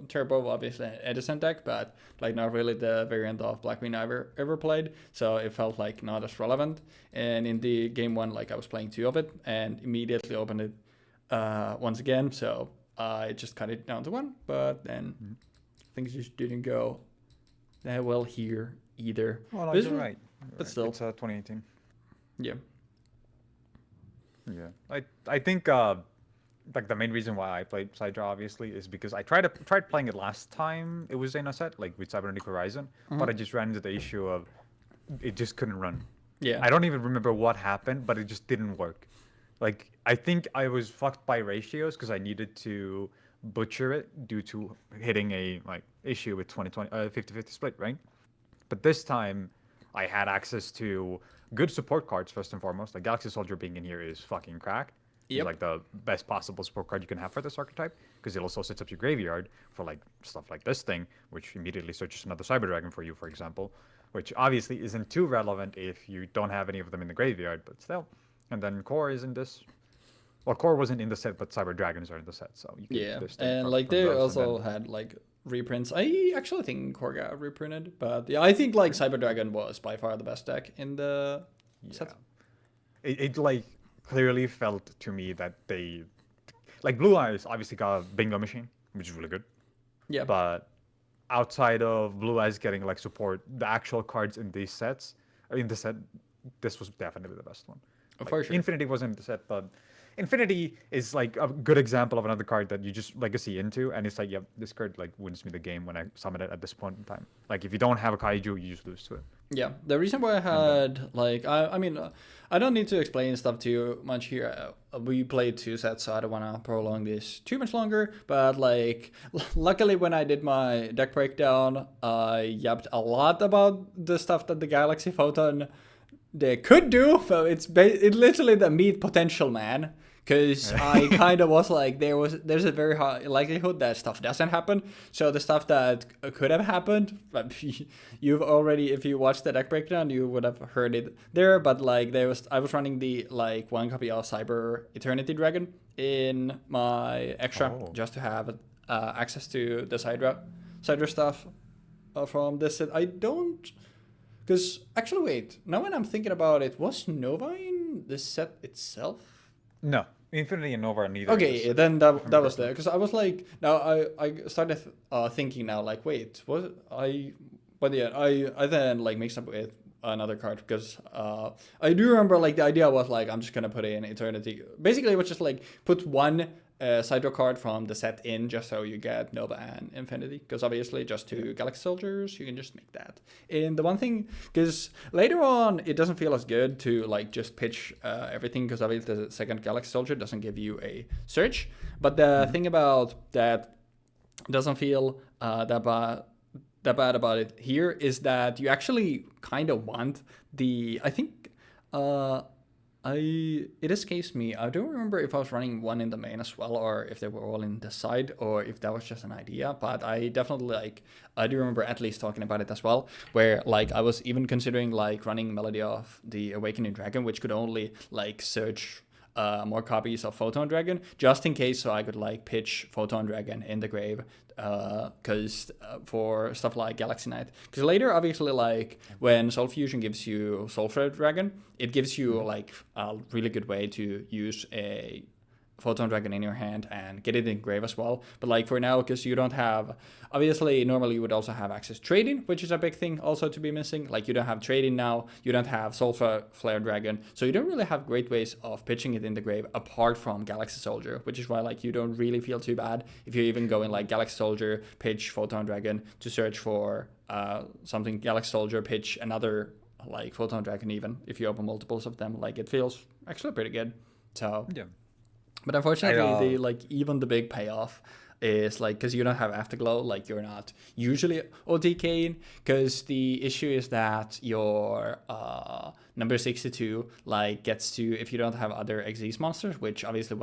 Speaker 1: Turbo obviously an Edison deck, but like not really the variant of Blackwing I ever played, so it felt like not as relevant. And in the game 1, like I was playing 2 of it and immediately opened it once again, so I just cut it down to 1, but then things just didn't go that well here either.
Speaker 3: Well,
Speaker 1: But
Speaker 3: you're right.
Speaker 1: but still.
Speaker 3: It's 2018.
Speaker 1: Yeah.
Speaker 3: Yeah, I think like the main reason why I played Sidra obviously is because I tried playing it last time it was in a set like with Cybernetic Horizon, but I just ran into the issue of it just couldn't run.
Speaker 1: Yeah.
Speaker 3: I don't even remember what happened, but it just didn't work. Like I think I was fucked by ratios because I needed to butcher it due to hitting a like issue with 50-50 split, right? But this time I had access to good support cards first and foremost. Like Galaxy Soldier being in here is fucking cracked. It's
Speaker 1: Yep.
Speaker 3: like the best possible support card you can have for this archetype because it also sets up your graveyard for like stuff like this thing, which immediately searches another Cyber Dragon for you, for example, which obviously isn't too relevant if you don't have any of them in the graveyard, but still. And then Core is in this. Well, Core wasn't in the set, but Cyber Dragons are in the set, so you can
Speaker 1: Yeah,
Speaker 3: distinct
Speaker 1: and
Speaker 3: from-
Speaker 1: like
Speaker 3: from
Speaker 1: they
Speaker 3: those, and
Speaker 1: also
Speaker 3: then-
Speaker 1: had like reprints. I actually think Core got reprinted, but yeah, I think like Cyber Dragon was by far the best deck in the set.
Speaker 3: It like clearly felt to me that they like Blue Eyes obviously got a bingo machine, which is really good.
Speaker 1: Yeah,
Speaker 3: But outside of Blue Eyes getting like support, the actual cards in these sets, in the set, this was definitely the best one. Like,
Speaker 1: for sure.
Speaker 3: Infinity wasn't in the set, but Infinity is like a good example of another card that you just legacy into, and it's like, yeah, this card like wins me the game when I summon it at this point in time. Like if you don't have a kaiju, you just lose to it.
Speaker 1: Yeah, the reason why I
Speaker 3: And then,
Speaker 1: had like I mean I don't need to explain stuff too much here. We played 2 sets, so I don't want to prolong this too much longer. But like, luckily when I did my deck breakdown, I yapped a lot about the stuff that the Galaxy Photon they could do. So it's literally the meat potential, man. Because I kind of was like, there's a very high likelihood that stuff doesn't happen. So the stuff that could have happened, you've already, if you watched the deck breakdown, you would have heard it there. But like I was running the like 1 copy of Cyber Eternity Dragon in my extra just to have access to the Sidra stuff from this set. I don't, because actually wait, now when I'm thinking about it, was Nova in the set itself?
Speaker 3: no, Infinity and Nova are neither.
Speaker 1: Okay, then that was there, because I was like, now I started thinking now like, wait, was I? But yeah, I then like mixed up with another card, because I do remember like the idea was like, I'm just gonna put in Eternity. Basically, it was just like put one Sidro card from the set in, just so you get Nova and Infinity, because obviously just 2 Galaxy Soldiers, you can just make that. And the one thing, because later on it doesn't feel as good to like just pitch everything, because obviously the second Galaxy Soldier doesn't give you a search. But the thing about that doesn't feel that bad about it here is that you actually kind of want the, I think it escapes me. I don't remember if I was running one in the main as well, or if they were all in the side, or if that was just an idea. But I definitely like, I do remember at least talking about it as well, where like I was even considering like running Melody of the Awakening Dragon, which could only like search more copies of Photon Dragon, just in case, so I could like pitch Photon Dragon in the grave, because for stuff like Galaxy Knight. Because later, obviously, like when Soul Fusion gives you Soul Flare Dragon, it gives you like a really good way to use a Photon Dragon in your hand and get it in grave as well. But like for now, because you don't have, obviously normally you would also have access to trading, which is a big thing also to be missing. Like you don't have trading now, you don't have Soul Flare Dragon, so you don't really have great ways of pitching it in the grave apart from Galaxy Soldier, which is why like you don't really feel too bad if you're even going like Galaxy Soldier, pitch Photon Dragon to search for something, Galaxy Soldier, pitch another like Photon Dragon, even if you open multiples of them, like it feels actually pretty good. So
Speaker 3: yeah.
Speaker 1: But unfortunately, the like even the big payoff is like, because you don't have Afterglow, like you're not usually OTKing, because the issue is that your number 62 like gets to, if you don't have other Xyz monsters, which obviously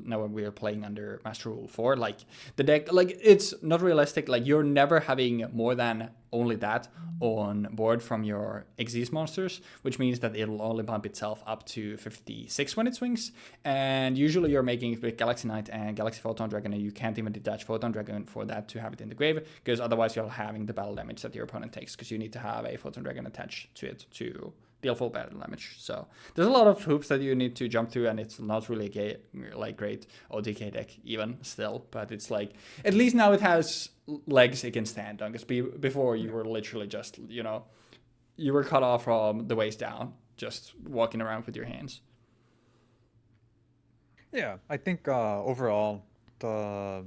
Speaker 1: now when we're playing under Master Rule 4, like the deck, like it's not realistic, like you're never having more than only that on board from your Xyz monsters, which means that it'll only bump itself up to 56 when it swings. And usually you're making it with Galaxy Knight and Galaxy Photon Dragon, and you can't even detach Photon Dragon for that to have it in the grave, because otherwise you're having the battle damage that your opponent takes, because you need to have a Photon Dragon attached to it to deal full battle damage. So there's a lot of hoops that you need to jump through, and it's not really a great OTK deck even still, but it's like, at least now it has legs it can stand on, because before you were literally just, you were cut off from the waist down, just walking around with your hands.
Speaker 3: Yeah, I think overall the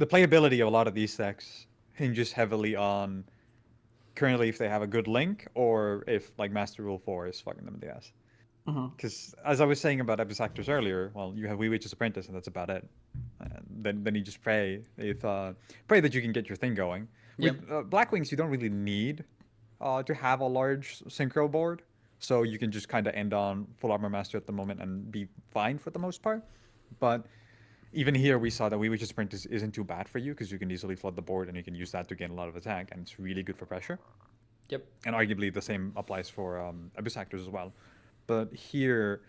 Speaker 3: playability of a lot of these decks hinges heavily on currently if they have a good link, or if like Master Rule 4 is fucking them in the ass. Because as I was saying about Episactors earlier, well, you have Wee Apprentice, and that's about it. And then you just pray pray that you can get your thing going.
Speaker 1: Yep.
Speaker 3: With Blackwings, you don't really need to have a large synchro board, so you can just kind of end on Full Armor Master at the moment and be fine for the most part. But even here, we saw that Wee Apprentice isn't too bad for you, because you can easily flood the board and you can use that to gain a lot of attack, and it's really good for pressure.
Speaker 1: Yep.
Speaker 3: And arguably the same applies for Episactors as well. But here,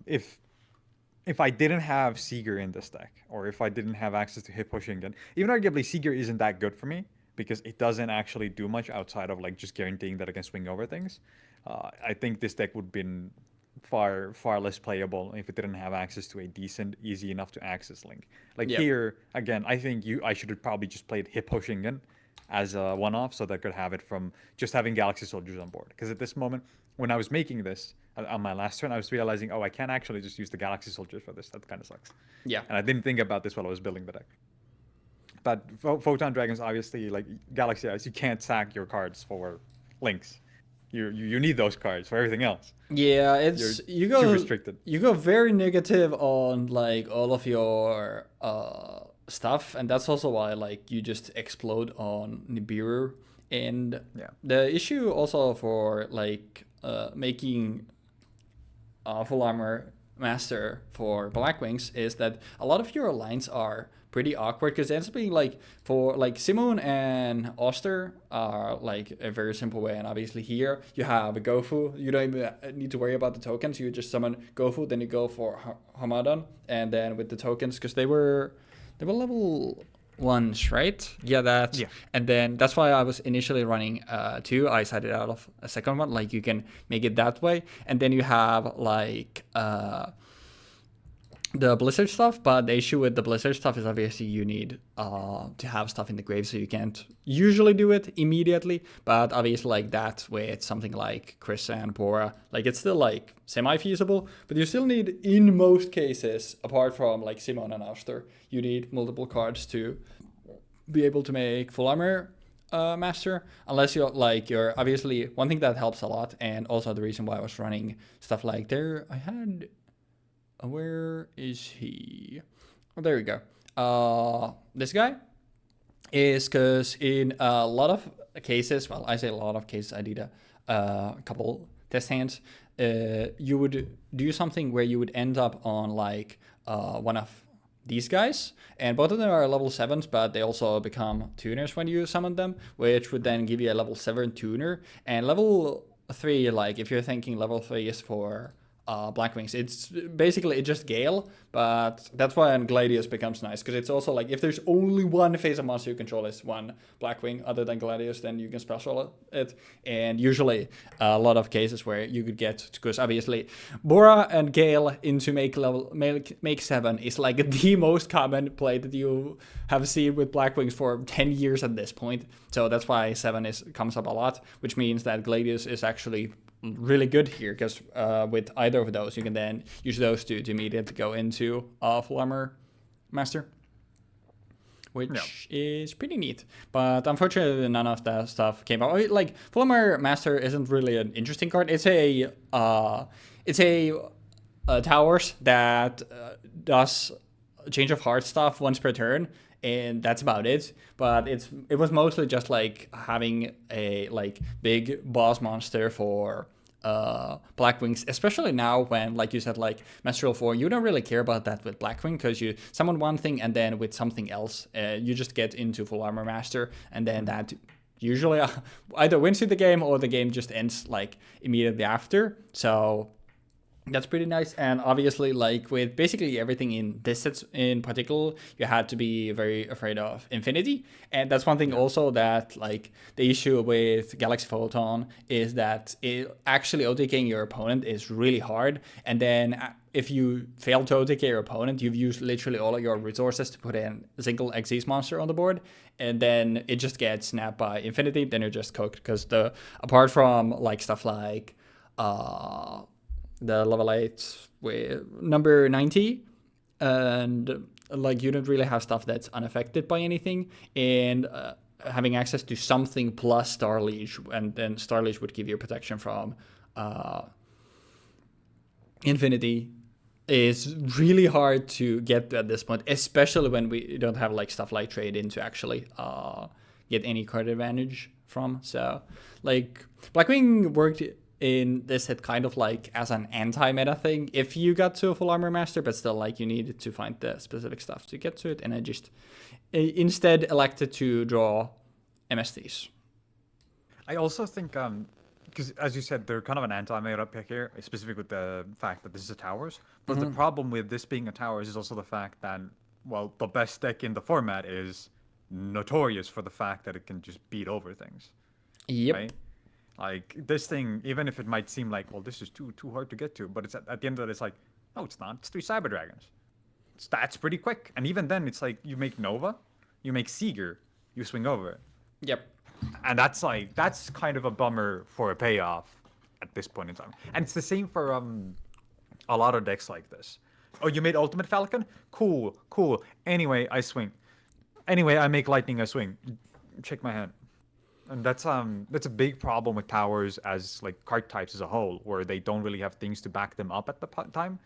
Speaker 3: if I didn't have Seeger in this deck, or if I didn't have access to hit pushing, and even arguably Seeger isn't that good for me, because it doesn't actually do much outside of like just guaranteeing that I can swing over things. I think this deck would have been far less playable if it didn't have access to a decent, easy enough to access link. Like here, again, I think I should have probably just played Hippo Shingen as a one-off, so that I could have it from just having Galaxy Soldiers on board. Because at this moment, when I was making this, on my last turn, I was realizing, I can't actually just use the Galaxy Soldiers for this. That kind of sucks.
Speaker 1: Yeah.
Speaker 3: And I didn't think about this while I was building the deck. But Photon Dragons, obviously, like Galaxy Eyes, you can't sack your cards for links. You need those cards for everything else.
Speaker 1: Yeah, it's
Speaker 3: You're too restricted.
Speaker 1: You go very negative on like all of your stuff, and that's also why like you just explode on Nibiru. And the issue also for like making full armor master for Blackwings is that a lot of your lines are pretty awkward because it ends up being like for like Simon and Oster are like a very simple way, and obviously here you have a Gofu. You don't even need to worry about the tokens. You just summon Gofu, then you go for Hamadan, and then with the tokens because they were level ones, right? Yeah. And then that's why I was initially running two. I decided out of a second one, like you can make it that way, and then you have like the Blizzard stuff, but the issue with the Blizzard stuff is obviously you need to have stuff in the grave, so you can't usually do it immediately, but obviously like that with something like Chris and Bora, like it's still like semi-feasible, but you still need, in most cases, apart from like Simon and Oster, you need multiple cards to be able to make full armor master, unless you're obviously one thing that helps a lot, and also the reason why I was running stuff like there, I had... Where is he? Oh, there we go. This guy is because in a lot of cases, well, I say a lot of cases, I did a couple test hands. You would do something where you would end up on like one of these guys, and both of them are level 7s, but they also become tuners when you summon them, which would then give you a level 7 tuner. And level 3, like if you're thinking level 3 is for Blackwings, it's basically just Gale, but that's why Gladius becomes nice, because it's also like if there's only one phase of monster you control is one Blackwing other than Gladius, then you can special it. And usually a lot of cases where you could get, because obviously Bora and Gale into make 7 is like the most common play that you have seen with Blackwings for 10 years at this point, so that's why 7 comes up a lot, which means that Gladius is actually really good here, because with either of those you can then use those to immediately go into full armor master, which is pretty neat. But unfortunately none of that stuff came out. Like full armor master isn't really an interesting card. It's a towers that does change of heart stuff once per turn, and that's about it. But it was mostly just like having a like big boss monster for Blackwings, especially now when, like you said, like Menstrual 4, you don't really care about that with Blackwing, because you summon one thing and then with something else you just get into full armor master, and then that usually either wins you the game or the game just ends like immediately after. So that's pretty nice. And obviously, like with basically everything in this set in particular, you had to be very afraid of Infinity. And that's one thing also that, like, the issue with Galaxy Photon is that it actually OTKing your opponent is really hard. And then if you fail to OTK your opponent, you've used literally all of your resources to put in a single Xyz monster on the board, and then it just gets snapped by Infinity. Then you're just cooked, because apart from like stuff like the level 8 with number 90, and like you don't really have stuff that's unaffected by anything, and having access to something plus Star Leash, and then Star Leash would give you protection from Infinity, is really hard to get at this point, especially when we don't have like stuff like trade in to actually get any card advantage from. So like Blackwing worked in this set kind of like as an anti-meta thing if you got to a full armor master, but still like you needed to find the specific stuff to get to it, and I just instead elected to draw MSTs.
Speaker 3: I also think because as you said, they're kind of an anti-meta pick here, specifically with the fact that this is a towers. But the problem with this being a towers is also the fact that, well, the best deck in the format is notorious for the fact that it can just beat over things.
Speaker 1: Yep.
Speaker 3: Right? Like this thing, even if it might seem like, well, this is too hard to get to, but it's at the end of it, it's like, no, it's not. It's 3 Cyber Dragons. That's pretty quick. And even then, it's like you make Nova, you make Seeger, you swing over it.
Speaker 1: Yep.
Speaker 3: And that's kind of a bummer for a payoff at this point in time. And it's the same for a lot of decks like this. Oh, you made Ultimate Falcon? Cool, cool. Anyway, I swing. Anyway, I make Lightning, I swing. Check my hand. And that's a big problem with towers as like card types as a whole, where they don't really have things to back them up at the time.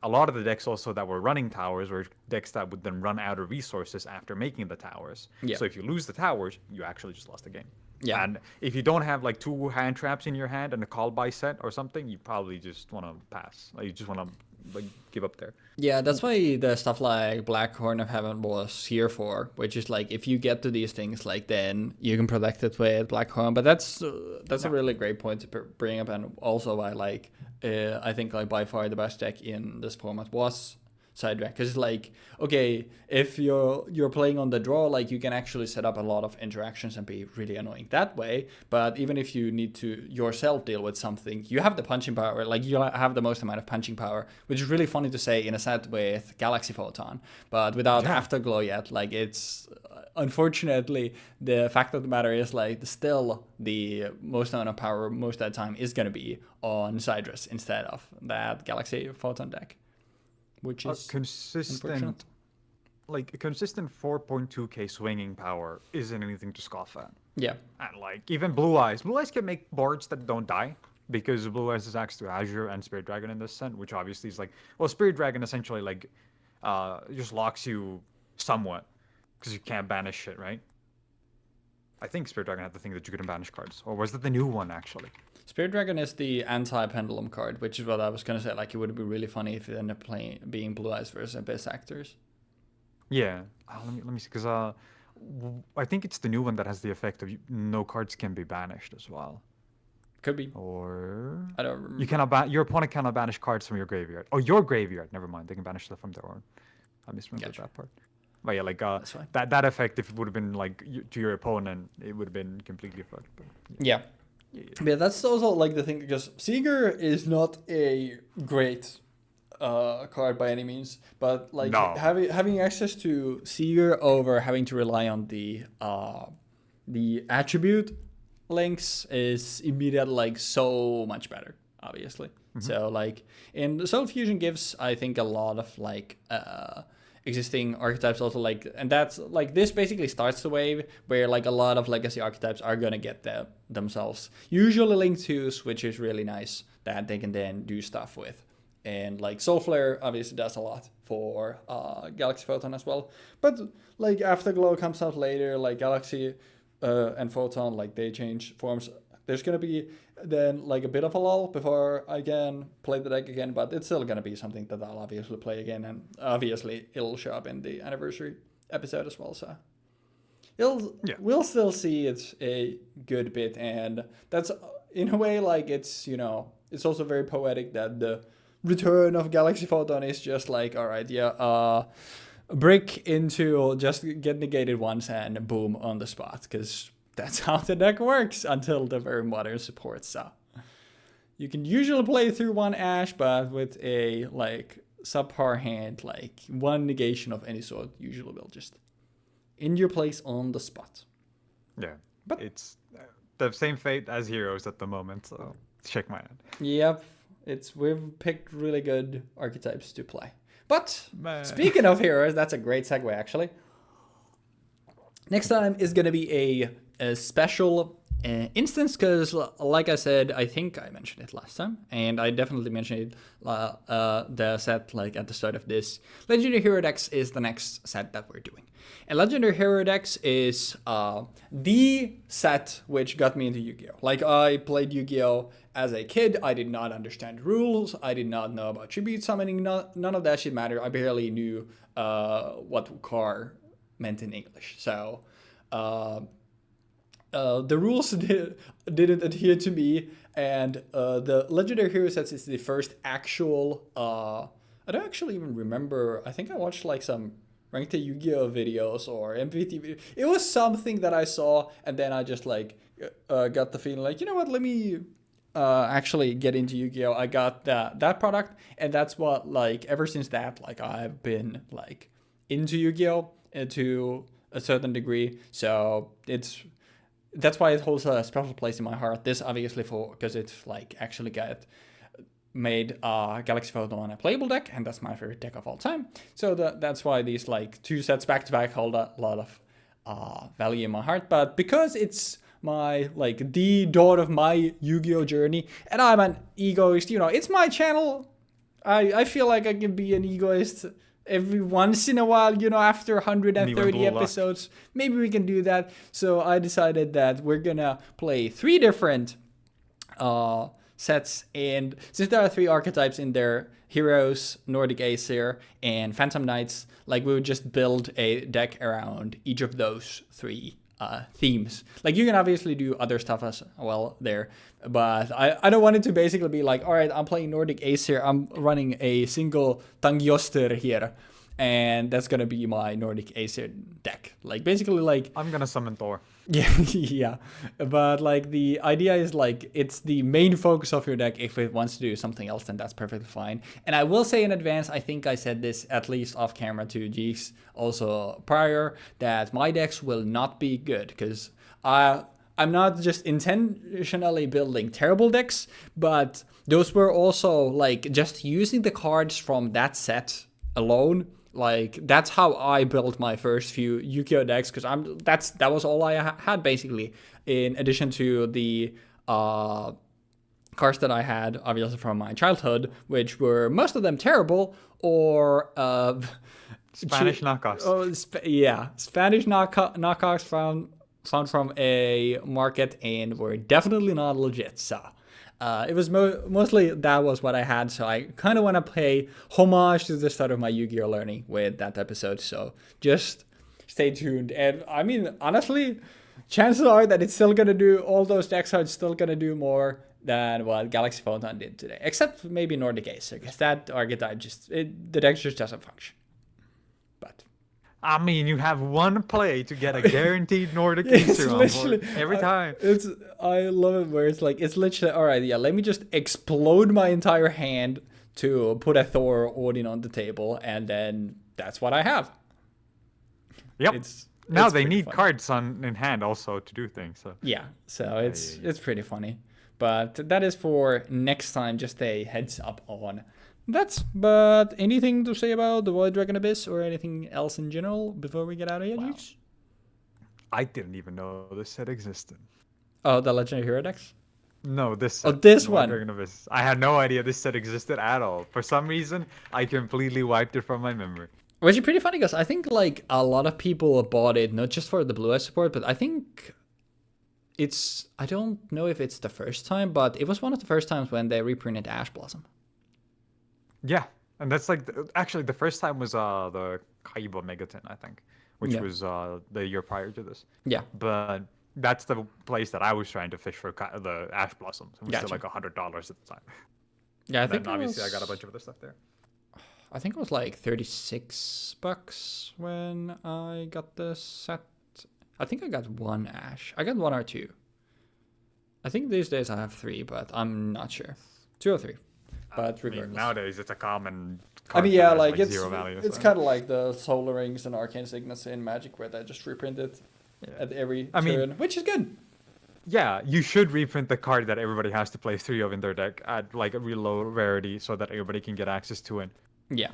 Speaker 3: A lot of the decks also that were running towers were decks that would then run out of resources after making the towers.
Speaker 1: Yeah.
Speaker 3: So if you lose the towers, you actually just lost the game.
Speaker 1: Yeah.
Speaker 3: And if you don't have like 2 hand traps in your hand and a call by set or something, you probably just want to pass. Like you just want to like give up there.
Speaker 1: Yeah, that's why the stuff like Black Horn of Heaven was here for, which is like if you get to these things, like then you can protect it with Black Horn. But that's a really great point to bring up, and also why like I think like by far the best deck in this format was side deck, because like okay, if you're playing on the draw, like you can actually set up a lot of interactions and be really annoying that way. But even if you need to yourself deal with something, you have the punching power, like you have the most amount of punching power, which is really funny to say in a set with Galaxy Photon, but without Afterglow yet. Like it's unfortunately the fact of the matter is like still the most amount of power most of the time is going to be on Sidrus instead of that Galaxy Photon deck, which is
Speaker 3: consistent. Like a consistent 4.2k swinging power isn't anything to scoff at.
Speaker 1: Yeah.
Speaker 3: And like even Blue Eyes can make boards that don't die, because Blue Eyes is access to Azure and Spirit Dragon in this set, which obviously is like, well, Spirit Dragon essentially like just locks you somewhat because you can't banish it, right? I think Spirit Dragon had the thing that you couldn't banish cards, or was that the new one actually?
Speaker 1: Spirit Dragon is the anti-pendulum card, which is what I was gonna say. Like it would be really funny if it ended up being Blue Eyes versus Abyss Actors.
Speaker 3: Yeah, let me see, because I think it's the new one that has the effect of no cards can be banished as well.
Speaker 1: Could be.
Speaker 3: Or
Speaker 1: I don't remember.
Speaker 3: You cannot your opponent cannot banish cards from your graveyard. Oh, your graveyard. Never mind. They can banish stuff from their own. I misremembered that part. But yeah, like that effect, if it would have been like to your opponent, it would have been completely fucked. But
Speaker 1: yeah. Yeah, that's also like the thing, because Seeger is not a great card by any means, but like having access to Seeger over having to rely on the attribute links is immediately like so much better, obviously. Mm-hmm. So like in Soul Fusion gives, I think, a lot of like existing archetypes also, like, and that's like this basically starts the wave where like a lot of legacy archetypes are gonna get themselves usually linked to, which is really nice that they can then do stuff with. And like Soul Flare obviously does a lot for Galaxy Photon as well, but like Afterglow comes out later, like Galaxy and Photon, like they change forms. There's gonna be then like a bit of a lull before I can play the deck again, but it's still gonna be something that I'll obviously play again, and obviously it'll show up in the anniversary episode as well. So we'll still see it a good bit, and that's in a way like it's, you know, it's also very poetic that the return of Galaxy Photon is just like, all right, brick into just get negated once and boom on the spot, because that's how the deck works until the very modern support. So you can usually play through one Ash, but with a like subpar hand, like one negation of any sort usually will just end your place on the spot.
Speaker 3: Yeah, but it's the same fate as Heroes at the moment, so check my hand.
Speaker 1: Yep, we've picked really good archetypes to play. But speaking of Heroes, that's a great segue actually. Next time is going to be a special instance, because like I said, I think I mentioned it last time, and I definitely mentioned it the set like at the start of this. Legendary Hero Decks is the next set that we're doing, and Legendary Hero Decks is the set which got me into Yu-Gi-Oh! Like I played Yu-Gi-Oh! As a kid. I did not understand rules. I did not know about tribute summoning. None of that shit mattered. I barely knew what car meant in English. So the rules didn't adhere to me, and the Legendary Hero sets is the first actual I don't actually even remember. I think I watched like some Ranked Yu-Gi-Oh! Videos or MVT videos. It was something that I saw, and then I just like got the feeling like, you know what, let me actually get into Yu-Gi-Oh! I got that product, and that's what, like, ever since that, like, I've been like into Yu-Gi-Oh! To a certain degree. So it's that's why it holds a special place in my heart. This obviously because it's like actually got made Galaxy Photon a playable deck, and that's my favorite deck of all time. So that's why these like 2 sets back to back hold a lot of value in my heart. But because it's my like the dawn of my Yu-Gi-Oh journey, and I'm an egoist, it's my channel. I feel like I can be an egoist every once in a while, after 130 episodes. Maybe we can do that. So I decided that we're gonna play 3 different sets, and since there are 3 archetypes in there, Heroes, Nordic Aesir, and Phantom Knights, like we would just build a deck around each of those 3 themes. Like you can obviously do other stuff as well there, but I don't want it to basically be like, all right, I'm playing Nordic Aesir, I'm running a single Tangyoster here, and that's gonna be my Nordic Aesir deck. Like basically like
Speaker 3: I'm gonna summon Thor.
Speaker 1: Yeah, yeah. But like the idea is like it's the main focus of your deck. If it wants to do something else, then that's perfectly fine. And I will say in advance, I think I said this at least off camera to Jeexx also prior, that my decks will not be good because I'm not just intentionally building terrible decks, but those were also like just using the cards from that set alone. Like that's how I built my first few Yu-Gi-Oh decks, because that was all I had basically. In addition to the cards that I had, obviously from my childhood, which were most of them terrible or
Speaker 3: Spanish knockoffs.
Speaker 1: Spanish knockoffs found from a market and were definitely not legit. So it was mostly that was what I had, so I kind of want to pay homage to the start of my Yu-Gi-Oh learning with that episode. So just stay tuned. And I mean, honestly, chances are that it's still gonna do all those decks are still gonna do more than what Galaxy Photon did today, except maybe Nordic Acer, because that archetype the deck just doesn't function. But
Speaker 3: I mean, you have one play to get a guaranteed Nordic Acer on board every time.
Speaker 1: I love it where it's like, it's literally, all right, yeah, let me just explode my entire hand to put a Thor Odin on the table, and then that's what I have.
Speaker 3: Yep. Now they need cards in hand also to do things. So
Speaker 1: yeah, so it's pretty funny. But that is for next time, just a heads up on that. But anything to say about the Void Dragon Abyss or anything else in general before we get out of here, Jeexx?
Speaker 3: I didn't even know this set existed.
Speaker 1: Oh, the Legendary Hero decks?
Speaker 3: No, this set.
Speaker 1: Oh, this one.
Speaker 3: Dragon Abyss. I had no idea this set existed at all. For some reason, I completely wiped it from my memory.
Speaker 1: Which is pretty funny because I think like a lot of people bought it not just for the Blue Eyes support, but I think I don't know if it's the first time, but it was one of the first times when they reprinted Ash Blossom.
Speaker 3: Yeah, and that's like actually the first time was the Kaiba Megaton, I think, which was the year prior to this.
Speaker 1: Yeah,
Speaker 3: but that's the place that I was trying to fish for the Ash Blossoms. It was still like $100 at the time.
Speaker 1: Yeah,
Speaker 3: I think obviously I got a bunch of other stuff there.
Speaker 1: I think it was like $36 when I got this set. I think I got 1 Ash. I got 1 or 2. I think these days I have 3, but I'm not sure. 2 or 3. But regardless.
Speaker 3: I mean, nowadays it's a common.
Speaker 1: I mean, yeah, like it's
Speaker 3: zero value,
Speaker 1: it's kind of like the Solar Rings and Arcane Signets in Magic, where they just reprint it at every turn, which is good.
Speaker 3: Yeah, you should reprint the card that everybody has to play 3 of in their deck at like a real low rarity, so that everybody can get access to it.
Speaker 1: Yeah,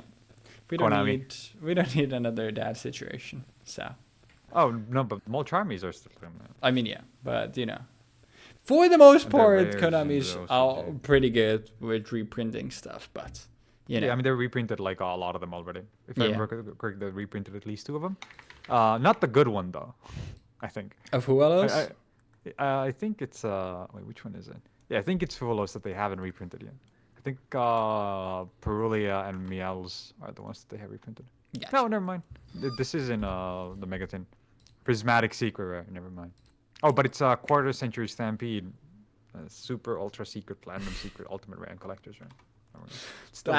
Speaker 1: we don't need another dad situation. So.
Speaker 3: Oh no, but more Charmies are still coming out.
Speaker 1: I mean, yeah, but for the most part, Konami's are pretty good with reprinting stuff. But
Speaker 3: yeah, I mean they reprinted like a lot of them already. If I remember correctly, they reprinted at least 2 of them. Not the good one though, I think.
Speaker 1: Of who else?
Speaker 3: I think it's wait, which one is it? Yeah, I think it's Fulos that they haven't reprinted yet. I think Perulia and Meows are the ones that they have reprinted. Gotcha. No, never mind. This is in the Megaton. Prismatic Secret Rare, never mind. Oh, but it's a Quarter Century Stampede. Super Ultra Secret, Platinum Secret, Ultimate Rare, and Collector's Rare. Still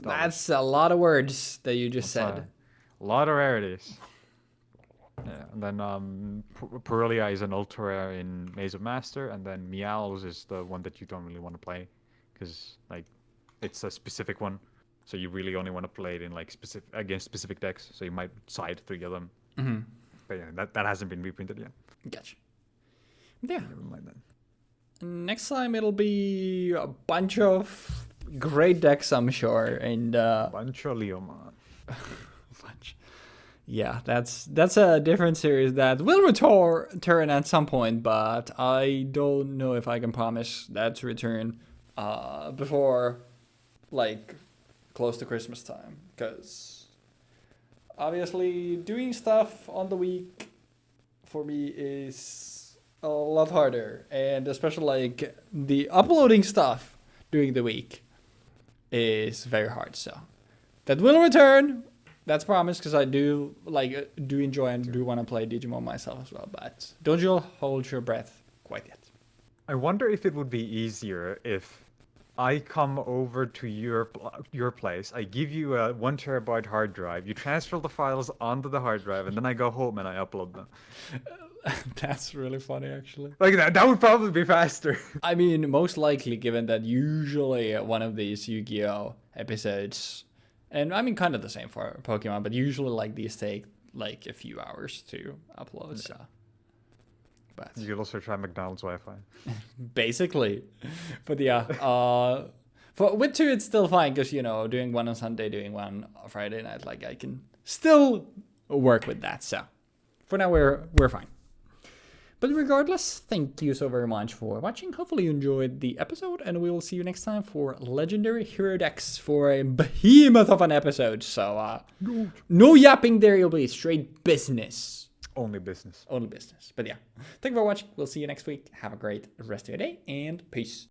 Speaker 1: that's a lot of words that you just said.
Speaker 3: A lot of rarities. Yeah, and then Perulia is an ultra rare in Maze of Master, and then Meows is the one that you don't really want to play, because like it's a specific one, so you really only want to play it in like against specific decks. So you might side 3 of them. Mm-hmm. But yeah, that hasn't been reprinted yet.
Speaker 1: Gotcha. Yeah.
Speaker 2: Never mind then.
Speaker 1: Next time it'll be a bunch of great decks, I'm sure, and
Speaker 3: Bancho Leomon.
Speaker 1: bunch. Yeah, that's a different series that will return at some point, but I don't know if I can promise that to return before like close to Christmas time, because obviously doing stuff on the week for me is a lot harder, and especially like the uploading stuff during the week is very hard. So that will return. That's promised, because I do enjoy and do want to play Digimon myself as well. But don't you hold your breath quite yet.
Speaker 3: I wonder if it would be easier if I come over to your place, I give you a 1 terabyte hard drive, you transfer the files onto the hard drive, and then I go home and I upload them.
Speaker 1: That's really funny, actually.
Speaker 3: Like that would probably be faster.
Speaker 1: I mean, most likely, given that usually one of these Yu-Gi-Oh episodes, and I mean kind of the same for Pokemon, but usually like these take like a few hours to upload. Yeah. So, but
Speaker 3: You could also try McDonald's Wi-Fi.
Speaker 1: Basically, but yeah, for with 2 it's still fine, because doing one on Sunday, doing one on Friday night, like I can still work with that. So for now we're fine. But regardless, thank you so very much for watching. Hopefully you enjoyed the episode, and we will see you next time for Legendary Hero Decks for a behemoth of an episode. So no yapping there, it'll be straight business.
Speaker 3: Only business.
Speaker 1: Only business. But yeah, thank you for watching. We'll see you next week. Have a great rest of your day, and peace.